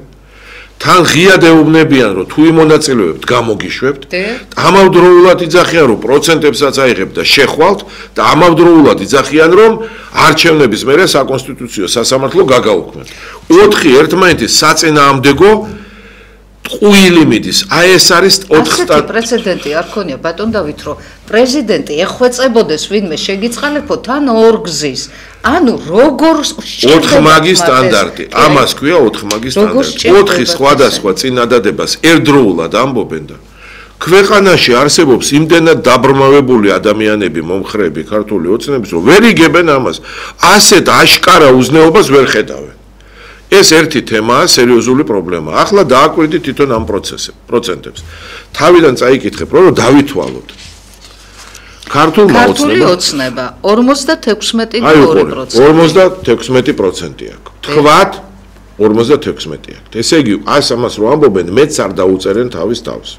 Speaker 2: თან ღიად ეუბნებიან, რომ თუ იმონაწილეებთ, გამოგიშვებთ. ამავდროულად იძახიან, რომ პროცენტებსაც აიღებთ და შეხვალთ და ამავდროულად იძახიან, რომ არჩევნების მერე საკონსტიტუციო სასამართლო გაგაუქმებთ. 4 ერთმანეთის საწინააღმდეგო ტყუილი მიდის. აი ეს არის 4
Speaker 1: პრეცედენტი არ ქონია ბატონ დავით, რომ პრეზიდენტი ეხვეწებოდეს ვინმე შეგიწყალებო თან ორგზის. ანუ როგორ
Speaker 2: 4 მაგის სტანდარტი. ამას ქვია 4 მაგის სტანდარტი. 4 სხვადასხვა წინადადებას ერთდროულად ამბობენ და ქვეყანაში არსებობს იმდენად დაბრმავებული ადამიანები, მომხრეები ქართული ოცნების, რომ ვერ იგებენ ამას. ასეთ აშკარა უზნეობას ვერ ხედავენ. ეს ერთი თემაა, სერიოზული პრობლემაა. ახლა დააკვირდით თვითონ ამ პროცენტებს. თავიდან წაიკითხებ, რომ დავითვალოთ. ქართული
Speaker 1: ოცნება 56.2%.
Speaker 2: 56% აქვს. თქვათ 56 აქვს. ესე იგი, ამას რო ამბობენ, მეც არ დაუწერენ თავის თავს.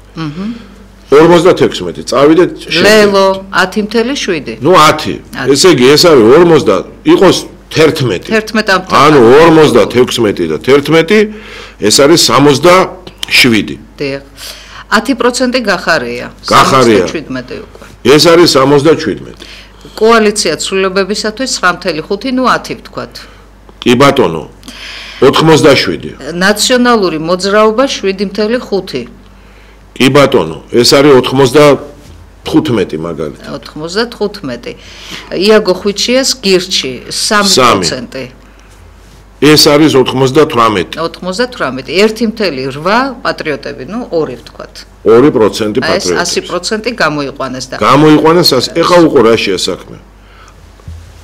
Speaker 2: 56 წავიდეთ
Speaker 1: ლელო 10.7.
Speaker 2: ნუ 10. ესე იგი, ეს არის 50 იყოს 11.
Speaker 1: 11.
Speaker 2: ანუ 56 და 11 ეს არის 67.
Speaker 1: დიახ. 10% გახარია.
Speaker 2: 67
Speaker 1: უკვე.
Speaker 2: ეს არის 77.
Speaker 1: კოალიცია ცვლილებებისათვის 9.5, ნუ 10 ვთქვათ.
Speaker 2: კი ბატონო. 87.
Speaker 1: ნაციონალური მოძრაობა 7.5.
Speaker 2: კი ბატონო, ეს არის 95 მაგალითად.
Speaker 1: 95. იაგო ხვიჩიას გირჩი 3%.
Speaker 2: ეს არის 98.
Speaker 1: 98. 1.8 პატრიოტები, ნუ 2 ვთქვათ.
Speaker 2: 2% პატრიოტები.
Speaker 1: ეს 100% გამოიყვანეს და
Speaker 2: გამოიყვანეს, ეხა უკვე რა შეა საქმე.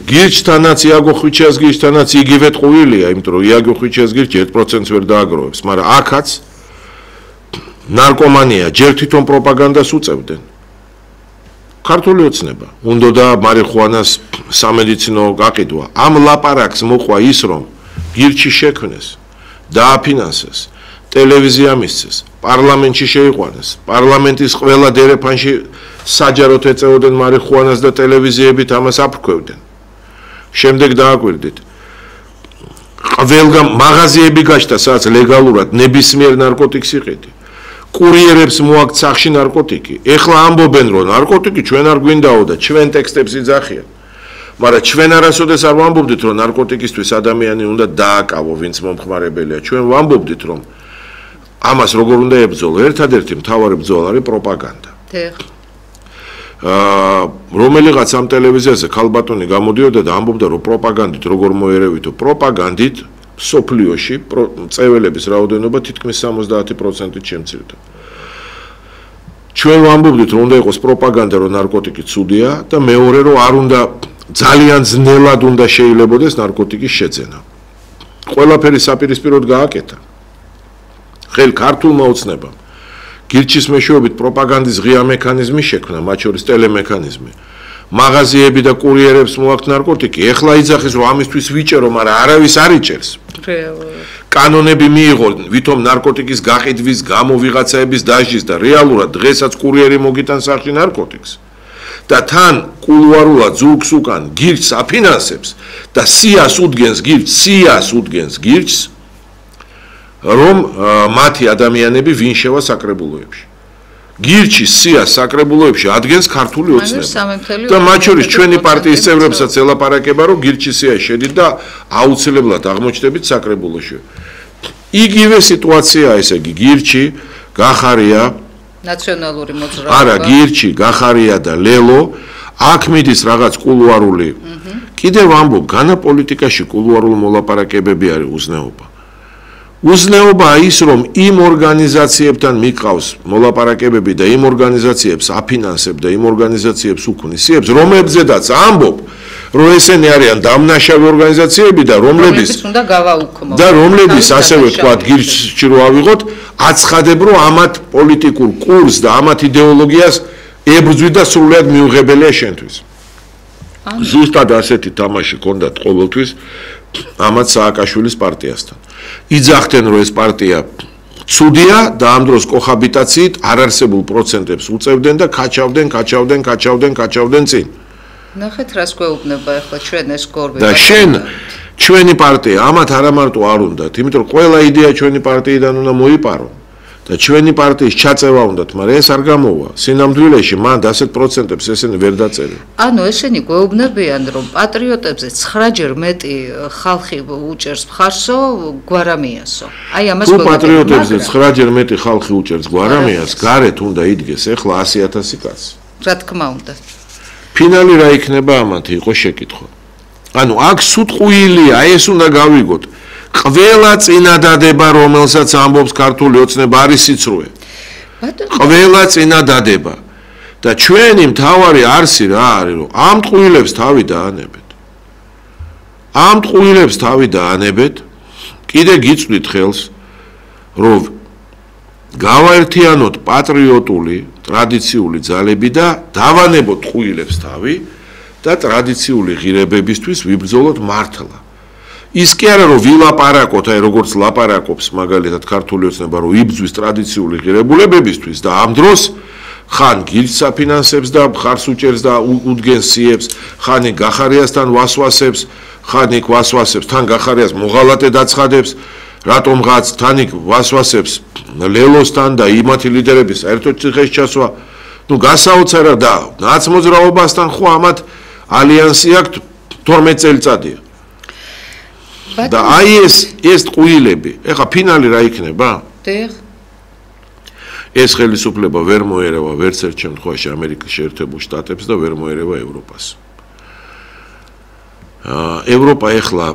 Speaker 2: გირჩთანაც იაგო ხვიჩიას გირჩთანაც იგივე ტყუილია, იმიტომ რომ იაგო ხვიჩიას გირჩი 1%-ს ვერ დააგროვებს, მაგრამ აქაც ნარკომანია, ჯერ თვითონ პროპაგანდას უწევდნენ. ქართული ოცნება, უნდა და მარიხუანას სამედიცინო გაყიდვა. ამ ლაპარაკს მოყვა ის, რომ გირჩი შექმნეს, დააფინანსეს, ტელევიზია მისცეს, პარლამენტში შეიყვანეს, პარლამენტის ყველა დერეფანში საჯაროდ ეწეოდნენ მარიხუანას და ტელევიზიებით ამას აფრქვევდნენ. შემდეგ დააკვირდით. ყველგან მაღაზიები გაჩნდა, სადაც ლეგალურად ნებისმიერ ნარკოტიკს იყიდი. კურიერებს მოაქვთ სახში ნარკოტიკი. ეხლა ამბობენ, რომ ნარკოტიკი ჩვენ არ გვინდაო და ჩვენ ტექსტებს იძახიან. მაგრამ ჩვენ არასოდეს არ ვამბობდით, რომ ნარკოტიკისთვის ადამიანი უნდა დააკავო, ვინც მომხმარებელია. ჩვენ ვამბობდით, რომ ამას როგორ უნდა ებრძოლო. ერთადერთი მთავარი ბრძოლა არის პროპაგანდა. რომელიღაც ამ ტელევიზიაზე ქალბატონი გამოდიოდა და ამბობდა, რომ პროპაგანდით როგორ მოერევითო. პროპაგანდით სოფლიოში წეველების რაოდენობა თითქმის 70%-ით შემცირდა. ჩვენ ვამბობდით, რომ უნდა იყოს პროპაგანდა, რომ ნარკოტიკი ცუდია და მეორე, რომ არ უნდა ძალიან ძნელად უნდა შეიძლებოდეს ნარკოტიკის შეძენა. ყველაფერი საპირისპიროდ გააკეთა. ხელ ქართულმა ოცნებამ გირჩის მეშვეობით პროპაგანდის ღია მექანიზმი შექმნა, მათ შორის ტელემექანიზმი. მაღაზიები და კურიერებს მოაქვთ ნარკოტიკი. ეხლა იძახის, რომ ამისთვის ვიჭერო, მაგრამ არავის არ იჭერს. კანონები მიიღო ვითომ ნარკოტიკის გაყიდვის გამო ვიღაცაების დასჯის და რეალურად დღესაც კურიერი მოგიტანს სახში ნარკოტიკს. და თან კულუარულად ზურგს უკან გირჩს აფინანსებს და სიას უდგენს გირჩს, რომ მათი ადამიანები ვინშევა საკრებულოებში. გირჩის სიას საკრებულოებში ადგენს ქართული ოცნება. და მათ შორის ჩვენი პარტიის წევრებსაც ელაპარაკება, რომ გირჩის სია შედით და აუცილებლად აღმოჩნდებით საკრებულოში. იგივე სიტუაციაა, ესე იგი, გირჩი, გახარია,
Speaker 1: ნაციონალური მოძრაობა.
Speaker 2: არა, გირჩი, გახარია და ლელო, აქ მიდის რაღაც კულუარული. კიდევ ამბობ, განა პოლიტიკაში კულუარული მოლაპარაკებები არის უზნეობა. უზნეობა ის, რომ იმ ორგანიზაციებთან მიყავს მოლაპარაკებები და იმ ორგანიზაციებს აფინანსებ და იმ ორგანიზაციებს უქმნისიებს, რომლებზედაც ამბობ, რომ ესენი არიან დამნაშავე ორგანიზაციები და რომლებიც
Speaker 1: უნდა გავაუქმო.
Speaker 2: და რომლებიც ასევე თქვათ გირჩი რო ავიღოთ, აცხადებ, რომ ამათ პოლიტიკურ კურსს და ამათ იდეოლოგიას ებრძვი და სრულად მიუღებელია შენთვის. ზუსტად ასეთი თამაში ჰქონდათ ყოველთვის ამათ სააკაშვილის პარტიასთან. იძახდნენ, რომ ეს პარტია ცუდია და ამ დროს კოჰაბიტაციით არარსებულ პროცენტებს უწევდნენ და კაჩავდნენ წინ.
Speaker 1: ნახეთ, რას გვეუბნება ახლა ჩვენ ეს გორბი.
Speaker 2: და შენ ჩვენი პარტია ამათ არა მარტო არ უნდათ, იმიტომ რომ ყველა იდეა ჩვენი პარტიიდან უნდა მოიპარო და ჩვენი პარტიის ჩაწევა უნდათ, მაგრამ ეს არ გამოვა. სინამდვილეში მან ასეთ პროცენტებს ესენი ვერ დაწერენ.
Speaker 1: ანუ ესენი გვეუბნებიან, რომ პატრიოტებზე 9-ჯერ მეტი ხალხი უჭერს მხარსო, გვარამიასო. აი ამას
Speaker 2: გვეუბნებიან. თუ პატრიოტებზე 9-ჯერ მეტი ხალხი უჭერს გვარამიას, გარეთ უნდა იდგეს ახლა 100,000 კაცი.
Speaker 1: რა თქმა უნდა.
Speaker 2: ფინალი რა იქნება ამათი იყო შეკითხვა. ანუ აქ სუტყუილია, ეს უნდა გავიგოთ. ყველა წინადადება, რომელსაც ამბობს ქართული ოცნება, არის სიცრუე. ყველა წინადადება და ჩვენი მთავარი არსი რა არის რომ ამ ტყუილებს თავი დაანებეთ ამ ტყუილებს თავი დაანებეთ კიდე გიწვდით ხელს რომ გავაერთიანოთ პატრიოტული ტრადიციული ძალები და დავანებოთ ტყუილებს თავი და ტრადიციული ღირებებისთვის ვიბრძოლოთ მართლა ის კი არა რომ ვილაპარაკოთ აი როგორც ლაპარაკობს მაგალითად ქართული ოცნება რომ იბძვის ტრადიციული ღირებულებებისთვის და ამ დროს ხან გილს აფინანსებს და მხარს უჭერს და უდგენს სიებს ხანი გახარიასთან ვასვასებს ხან იქ ვასვასებს თან გახარიას მოღალატე დაცხადებს რატომღაც თან იქ ვასვასებს ლელოსთან და იმათი ლიდერების საერთოდ ციხეს ჩასვა ნუ გასაოცარა და ნაცმოძრაობასთან ხო ამათ ალიანსი აქვს 12 წელიწადია და აი ეს ტყუილები ეხა ფინალი რა იქნება
Speaker 1: დიახ
Speaker 2: ეს ხელისუფლება ვერ მოერევა ვერც ერთ შემთხვევაში ამერიკის შეერთებულ შტატებს და ვერ მოერევა ევროპას ევროპა ეხლა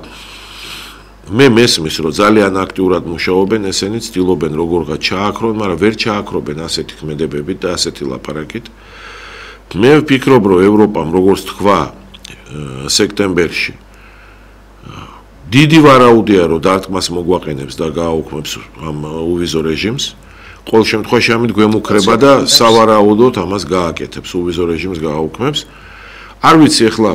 Speaker 2: მე მესმის რომ ძალიან აქტიურად მუშაობენ ესენი ცდილობენ როგორღაც ჩააქრონ მაგრამ ვერ ჩააქრობენ ასეთი ქმედებებით და ასეთი ლაპარაკით მე ვფიქრობ რომ ევროპამ როგორც თქვა სექტემბერში დიდი ვარაუდია რომ დარტყმას მოგვაყენებს და გააუქმებს ამ უვიზო რეჟიმს ყოველ შემთხვევაში ამით გვემუქრება და სავარაუდოდ ამას გააკეთებს უვიზო რეჟიმს გააუქმებს არ ვიცი ეხლა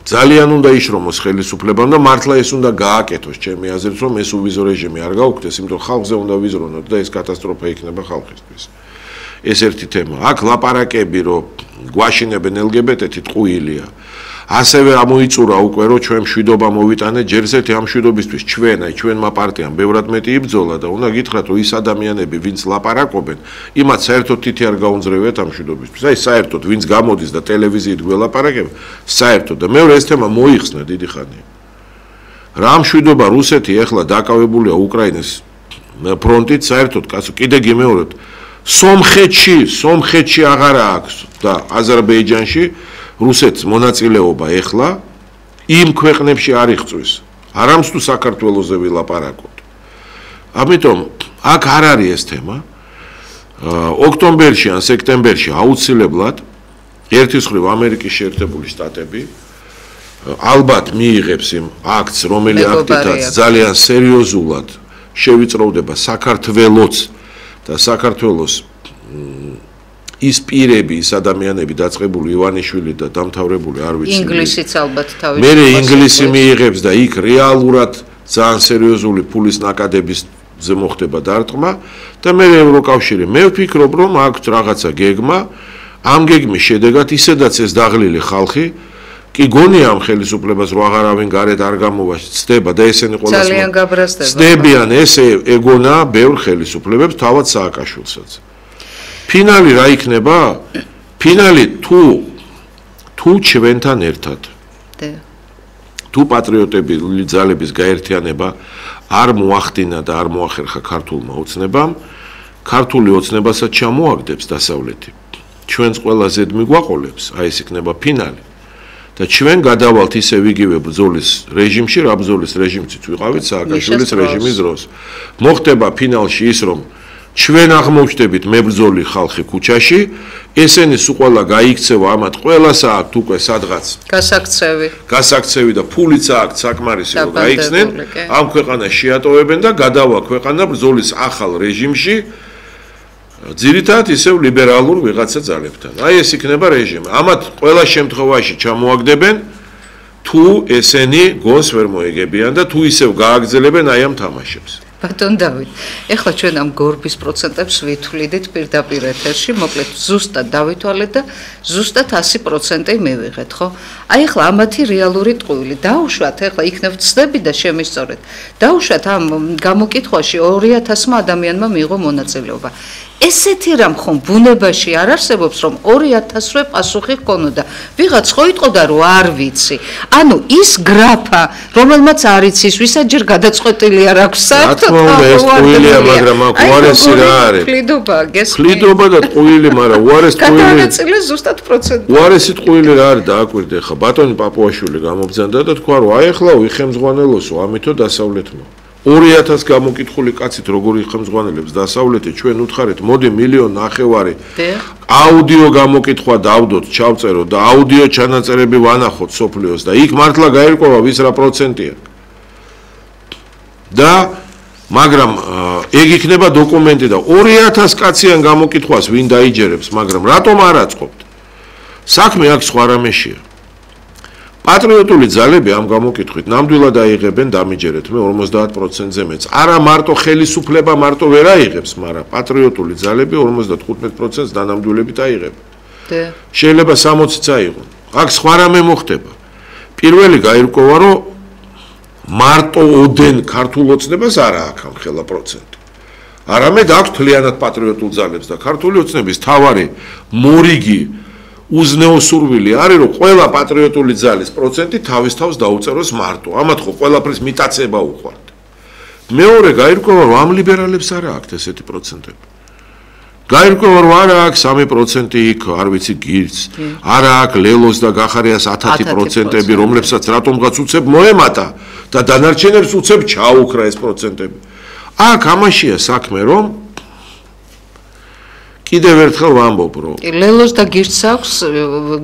Speaker 2: ძალიან უნდა იშრომოს ხელისუფლებამ და მართლა ეს უნდა გააკეთოს ჩემი აზრით რომ ეს უვიზო რეჟიმი არ გაუქმდეს იმიტომ რომ ხალხზე უნდა ვიზრუნოთ და ეს კატასტროფა იქნება ხალხისთვის ეს ერთი თემა აქ ლაპარაკები რომ გვაშინებენ LGBT-ით ტყუილია ასევე ამოიწურა უკვე რომ ჩვენ მშვიდობა მოვიტანეთ ჯერ ერთი ამ მშვიდობისთვის ჩვენმა პარტიამ ბევრად მეტი იბრძოლა და უნდა გითხრათ რომ ის ადამიანები ვინც ლაპარაკობენ იმათ საერთოდ თითი არ გაუნძრევიათ ამ მშვიდობისთვის აი საერთოდ ვინც გამოდის და ტელევიზიით გველაპარაკება საერთოდ და მეორე ეს თემა მოიხსნა დიდი ხანია რა მშვიდობა რუსეთი ეხლა დაკავებულია უკრაინის ფრონტით საერთოდ კაცო კიდე გიმეორებთ სომხეთში აღარა აქვს და აზერბაიჯანში რუსეთს მონაწილეობა ეხლა იმ ქვეყნებში არ იღწვის არამც თუ საქართველოზე ვილაპარაკოთ ამიტომ აქ არ არის ეს თემა ოქტომბერში ან სექტემბერში აუცილებლად ერთის მხრივ ამერიკის შეერთებული შტატები ალბათ მიიღებს იმ აქტს რომელი აქტითაც ძალიან სერიოზულად შევიწროვდება საქართველოს და საქართველოს ის პირები, ის ადამიანები დაწყებული ივანიშვილი და დამთავრებული არ ვიცი.
Speaker 1: ინგლისიც ალბათ თავის.
Speaker 2: მე ინგლისი მიიღებს და იქ რეალურად ძალიან სერიოზული ფულის ნაკადებისზე მოხდება დარტყმა და მე ევროკავშირი. მე ვფიქრობ, რომ აქვს რაღაცა გეგმა, ამ გეგმის შედეგად ისედაც ეს დაღლილი ხალხი კი გონია ამ ხელისუფლებას რო აღარავინ გარეთ არ გამოვა ცდება და ესენი ყოველას
Speaker 1: ძალიან გაბრაზდება.
Speaker 2: ცდებიან ესე ეგონა ბევრ ხელისუფლებებს თავად სააკაშვილსაც. ფინალი რა იქნება? ფინალი თუ ჩვენთან ერთად. თუ პატრიოტები ძალების გაერთიანება არ მოახდინა და არ მოახერხა ქართულმა ოცნებამ, ქართული ოცნებასაც ჩამოაგდებს დასავლეთი. ჩვენს ყველაზე მიგვაყოლებს, აი ეს იქნება ფინალი. და ჩვენ გადავალთ ისევ იგივე ბრძოლის რეჟიმში, რა ბრძოლის რეჟიმშიც ვიყავით სააკაშვილის რეჟიმის დროს. მოხდება ფინალში ის, რომ ჩვენ აღმოჩნდებით მებრძოლი ხალხი ქუჩაში, ესენი სულ ყველა გაიქცევა ამათ ყველას აქვთ უკვე სადღაც გასაქცევი და ფულიც აქვთ საკმარისი რომ გაიქცნენ, ამ ქვეყანას შეატოვებენ და გადავა ქვეყანა ბრძოლის ახალ რეჟიმში. ძირითადად ისევ ლიბერალურ ვიღაცა ძალებთან. აი ეს იქნება რეჟიმი. ამათ ყველა შემთხვევაში ჩამოაგდებენ თუ ესენი გონს ვერ მოეგებიან და თუ ისევ გააგრძელებენ აი ამ თამაშებს.
Speaker 1: ბატონ დავით, ეხლა ჩვენ ამ გორბის პროცენტებს ვითვლიდით პირდაპირ ეთერში, მოკლედ ზუსტად დავითვალეთ და ზუსტად 100% მივიღეთ, ხო? აი ეხლა ამათი რეალური ტყუილი დაუშვათ, ეხლა იქნებ ცდები და შემისწორეთ. დაუშვათ ამ გამოკითხვაში 2000-მა ადამიანმა მიიღო მონაწილეობა. ესეთი რამ ხომ ბუნებაში არ არსებობს, რომ 2000-ზე პასუხი ჰქონოდა. ვიღაც ხო იტყოდა, რომ არ ვიცი. ანუ ის გრაფა, რომელმაც არ იცის, ვისაჯერ გადაწყვეტილი არ აქვს საერთოდ.
Speaker 2: ეს ტყუილია, მაგრამ აქ უარესი რა არის?
Speaker 1: კლიდობაა, გესმის?
Speaker 2: კლიდობა და ტყუილი, მაგრამ უარესი ტყუილი.
Speaker 1: გადააწილე ზუსტად პროცენტი.
Speaker 2: უარესი ტყუილი რა არის დააკვირდე ხა? ბატონი პაპუაშვილი გამობძანდა და თქვა, რომ აი ახლა ვიხემძღვანელოსო, ამითო დასავლეთმა. 2000 გამოკითხული კაცით როგორი ხელმძღვანელებს დასავლეთი ჩვენ უთხარით მოდი 1.5 მილიონი აუდიო გამოკითხვა დავდოთ ჩავწეროთ და აუდიო ჩანაწერები ვანახოთ სოფლიოს და იქ მართლა გაირკვევა ვის რა პროცენტია და მაგრამ ეგ იქნება დოკუმენტი და 2000 კაციან გამოკითხვას ვინ დაიჯერებს მაგრამ რატომ არ აწყობთ საქმე აქ სხვა რამეშია პატრიოტული ძალები ამ გამოკითხვით ნამდვილად აიღებენ დამიჯერეთ მე 50%-ზე მეც არა მარტო ხელისუფლება მარტო ვერ აიღებს მაგრამ პატრიოტული ძალები 55%-ს დანამდვილებით აიღებენ შეიძლება 60-იც აიღონ აქ სხვა რამე მოხდება პირველი გაირკვევა რომ მარტო ოდენ ქართულ ოცნებას არა აქვს ამ ხელა პროცენტი არამედ აქვს თლიანად პატრიოტულ ძალებს და ქართული ოცნების თავარი მორიგი უზნეო სურვილი არის რომ ყველა პატრიოტული ძალის პროცენტი თავის თავს დაუწეროს მარტო. ამათ ხო ყველაფრის მიტაცება უყვართ. მეორე გაირკვევა რომ ამ ლიბერალებს არა აქვთ ესეთი პროცენტები. გაირკვევა რომ არა აქვს 3% იქ, არ ვიცი გირც, არა აქვს ლელოს და გახარიას 10%, რომლებსაც რატომღაც უცებ მოემატა და დანარჩენებს უცებ ჩაუხრა ეს პროცენტები. აქ ამაშია საქმე რომ კიდევ ერთხელ ვამბობ რომ
Speaker 1: ლელოს და გირც აქვს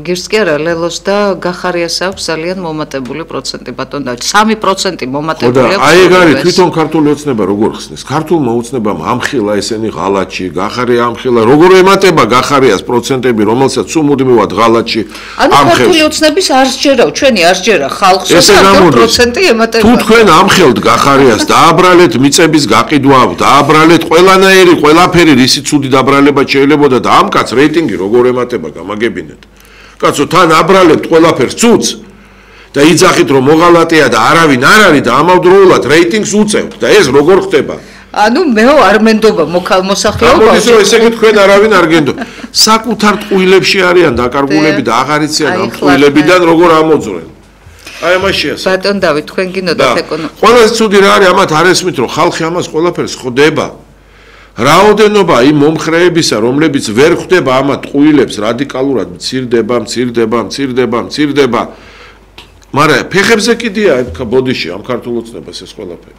Speaker 1: გირც კი არა ლელოს და გახარიას აქვს ძალიან მომატებული პროცენტი ბატონ და 3% მომატებული აქვს
Speaker 2: აი ეგ არის თვითონ ქართული ოცნება როგორ ხსნის ქართულმა ოცნებამ ამხილა ესენი ღალატში გახარია ამხილა როგორ ემატება გახარიას პროცენტები რომელსაც სუმუდმივად ღალატში
Speaker 1: ამხელს ქართული ოცნების არ სჯერავ ჩვენი არ სჯერა ხალხს რომ პროცენტი ემატება
Speaker 2: თუ თქვენ ამხელთ გახარიას დააბრალეთ მიწების გაყიდვა დააბრალეთ ყველანაირი ყველაფერი რისი ცუდი დაბრალება შეიძლება და ამ კაც რეიტინგი როგორ ემატება გამაგებინეთ. კაცო თან აბრალებთ ყველაფერს ცუც და იძახით რომ მოღალატეა და არავინ არ არის და ამავდროულად რეიტინგს უწევთ და ეს როგორ ხდება?
Speaker 1: ანუ მეო არ მენდობა მოსახლეობა.
Speaker 2: ამოდის რომ ესე კი თქვენ არავინ არ გენდო. საკუთარ ტყუილებში არიან დაკარგულები და აღარ იციან ამ ტყუილებიდან როგორ ამოძვრენ. აი ამაშია.
Speaker 1: ბატონ დავით თქვენ გინდათ ეკონომიკა.
Speaker 2: ყველაზე ცუდი რა არის ამათ არ ესმით რომ ხალხი ამას ყველაფერს ხვდება. რაოდენობა იმ მომხრეებისა, რომლებიც ვერ ხვდება ამ ტყუილებს რადიკალურად მცირდება. მაგრამ ფეხებზე კიდია ბოდიში ამ ქართულ ოცნებას ეს ყველაფერი.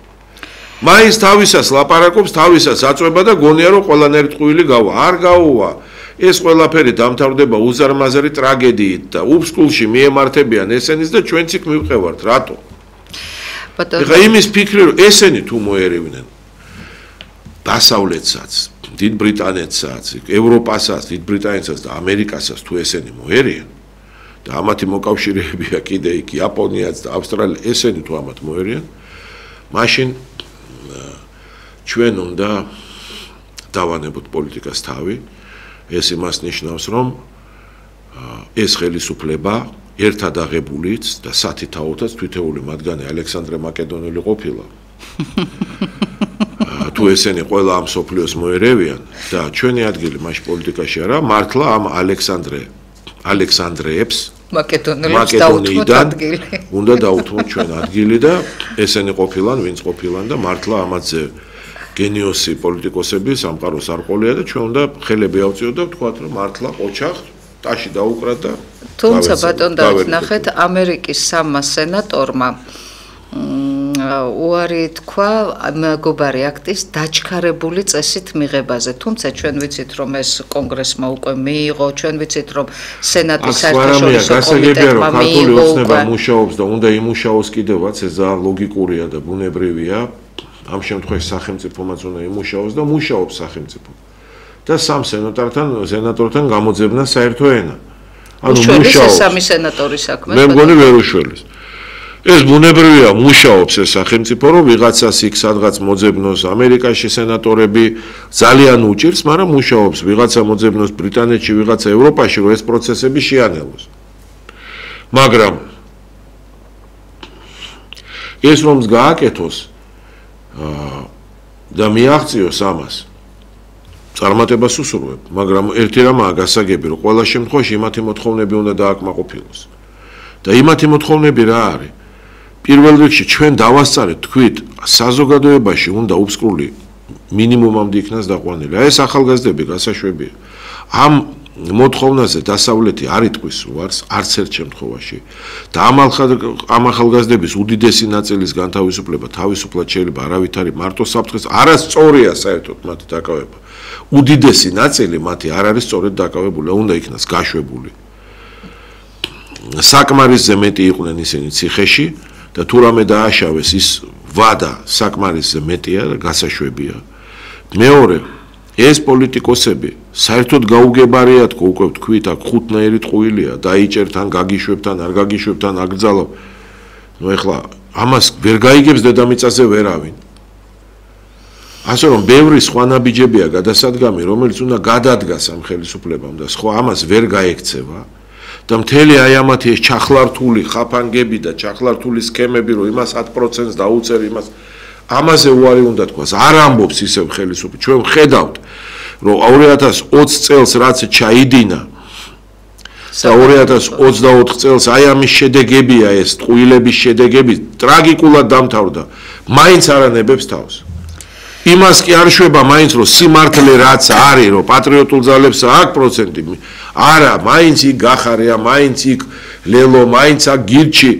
Speaker 2: მაინც თავისას ლაპარაკობს, თავისას აწვება და გონია რომ ყველანაირი ტყუილი გავა. არ გაუვა. ეს ყველაფერი დამთავრდება უზარმაზარი ტრაგედიით და უბსკულში მიემართებიან ესენიც და ჩვენც იქ მივყევართ. რატო? ეხლა იმის ფიქრი რომ ესენი თუ მოერივნენ დასავლეთსაც, დიდ ბრიტანეთსაც, ევროპასაც, დიდ ბრიტანეთსაც და ამერიკასაც თუ ესენი მოერიან და ამათი მოკავშირეებია კიდე იქ იაპონიაც და ავსტრალია ესენი თუ ამათ მოერიან, მაშინ ჩვენ უნდა დავანებოთ პოლიტიკას თავი. ეს იმას ნიშნავს, რომ ეს ხელისუფლება ერთად აღებულიც და სათითაოთაც თვითეული მათგანი ალექსანდრე მაკედონელი ყოფილა. თუ ესენი ყველა ამ სოფლიოს მოერევიან და ჩვენი ადგილი მაშ პოლიტიკაში არა მართლა ამ ალექსანდრეებს მაკედონიიდან უნდა დაუთმოთ ჩვენ ადგილი და ესენი ყოფილან ვინც ყოფილან და მართლა ამაზე გენიოსი პოლიტიკოსები სამყაროს არ ყოლია და ჩვენ უნდა ხელები ავწიოთ და ვთქვათ რომ მართლა ოჩახ ტაში დაუკრათ და
Speaker 1: თუმცა ბატონ დავით ნახეთ ამერიკის სამმა სენატორმა უარი თქვა მეგობარი აქტის დაჩქარებული წესით მიღებაზე. თუმცა ჩვენ ვიცით რომ ეს კონგრესმა უკვე მიიღო, ჩვენ ვიცით რომ სენატის საერთაშორისო კომიტეტმა მიიღო უკვე
Speaker 2: მუშაობს და უნდა იმუშაოს კიდევაც, ეს ძალიან ლოგიკურია და ბუნებრივია. ამ შემთხვევაში სახელმწიფომაც უნდა იმუშაოს და მუშაობს სახელმწიფო. და სამ სენატორთან გამოძებნა საერთო ენა.
Speaker 1: ანუ მუშაობს სამი სენატორის საქმე.
Speaker 2: მე მგონი ვერ უშველის. ეს ბუნებრივია მუშაობს ეს სახელმწიფო რომ ვიღაცას იქ სადღაც მოძებნოს ამერიკაში სენატორები ძალიან უჭირს მაგრამ მუშაობს ვიღაცა მოძებნოს ბრიტანეთში ვიღაცა ევროპაში რომ ეს პროცესები შეანელოს მაგრამ ეს რომს გააკეთოს და მიაღწიოს ამას წარმატებას უსურვებ მაგრამ ერთი რამაა გასაგები რომ ყველა შემთხვევაში იმათი მოთხოვნები უნდა დააკმაყოფილოს და იმათი მოთხოვნები რა არის პირველ რიგში ჩვენ დავასწარეთ თქვით საზოგადოებაში უნდა უბსკული მინიმუმამდე იქნას დაყვანილი. აი ეს ახალგაზრდები გასაშვებია. ამ მოთხოვნაზე დასავლეთი არ იტყვის უარს არც ერთ შემთხვევაში და ამ ახალგაზრდების უდიდესი ნაწილის განთავისუფლება თავისუფლად შეიძლება არავითარი მარტო საფრთხეს არასწორია საერთოდ მათი დაკავება უდიდესი ნაწილი მათი არ არის სწორედ დაკავებული უნდა იქნას გაშვებული საკმარისზე მეტი იყვნენ ისინი ციხეში და თუ რამე დააშავეს ის ვადა საკმარისზე მეტია და გასაშვებია მეორე ეს პოლიტიკოსები საერთოდ გაუგებარიათ უკვე ვთქვით აქ ხუთნაირი ტყუილია დაიჭერთან გაგიშვებთან არ გაგიშვებთან აკრძალო ნუ ეხლა ამას ვერ გაიგებს დედამიწაზე ვერავინ ასე რომ ბევრი სხვა ნაბიჯებია გადასადგამი რომელიც უნდა გადადგას ამ ხელისუფლებამ და სხვა ამას ვერ გაექცევა და მთელი აი ამათი ეს ჩახლართული ხაფანგები და ჩახლართული სქემები რომ იმას 10%-ს დაუწერ იმას ამაზე უარი უნდა თქვას არ ამბობს ისევ ხელისუფლება ჩვენ ხედავთ რომ 2020 წელს რაც ჩაიდინა და 2024 წელს აი ამის შედეგებია ეს ტყუილების შედეგები ტრაგიკულად დამთავრდა მაინც არანებებს თავს იმას კი არ შვება მაინც რომ სიმართლე რაც არის რომ პატრიოტულ ძალებს აქვს პროცენტი არა მაინც იქ გახარია მაინც იქ ლელო მაინც აქ გირჩი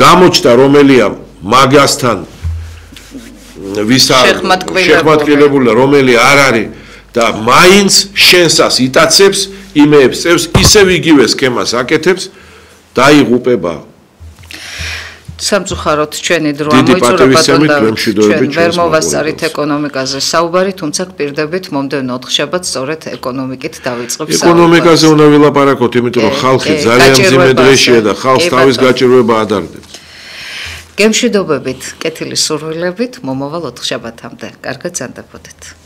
Speaker 2: გამოჩნდა რომელია მაგასთან ვისა შეხმატკილებულა რომელი არ არის და მაინც შენსას იტაცებს იმეებს წევს ისევ იგივე სქემას აკეთებს დაიღუპება
Speaker 1: სამწუხაროდ ჩვენი დრო ამოიწურა ბატონო ჩვენ ვერ მოვასწარით ეკონომიკაზე საუბარი თუმცა გპირდებით მომდევნო ოთხშაბათს სწორედ ეკონომიკით დავიწყებ საუბარს
Speaker 2: ეკონომიკაზე უნდა ვილაპარაკოთ იმიტომ რომ ხალხი ძალიან მძიმე დროშია და ხალხს თავის გაჭირვება ადარდებს
Speaker 1: გემშვიდობებით კეთილი სურვილებით მომავალ ოთხშაბათამდე კარგად ზანდებოდეთ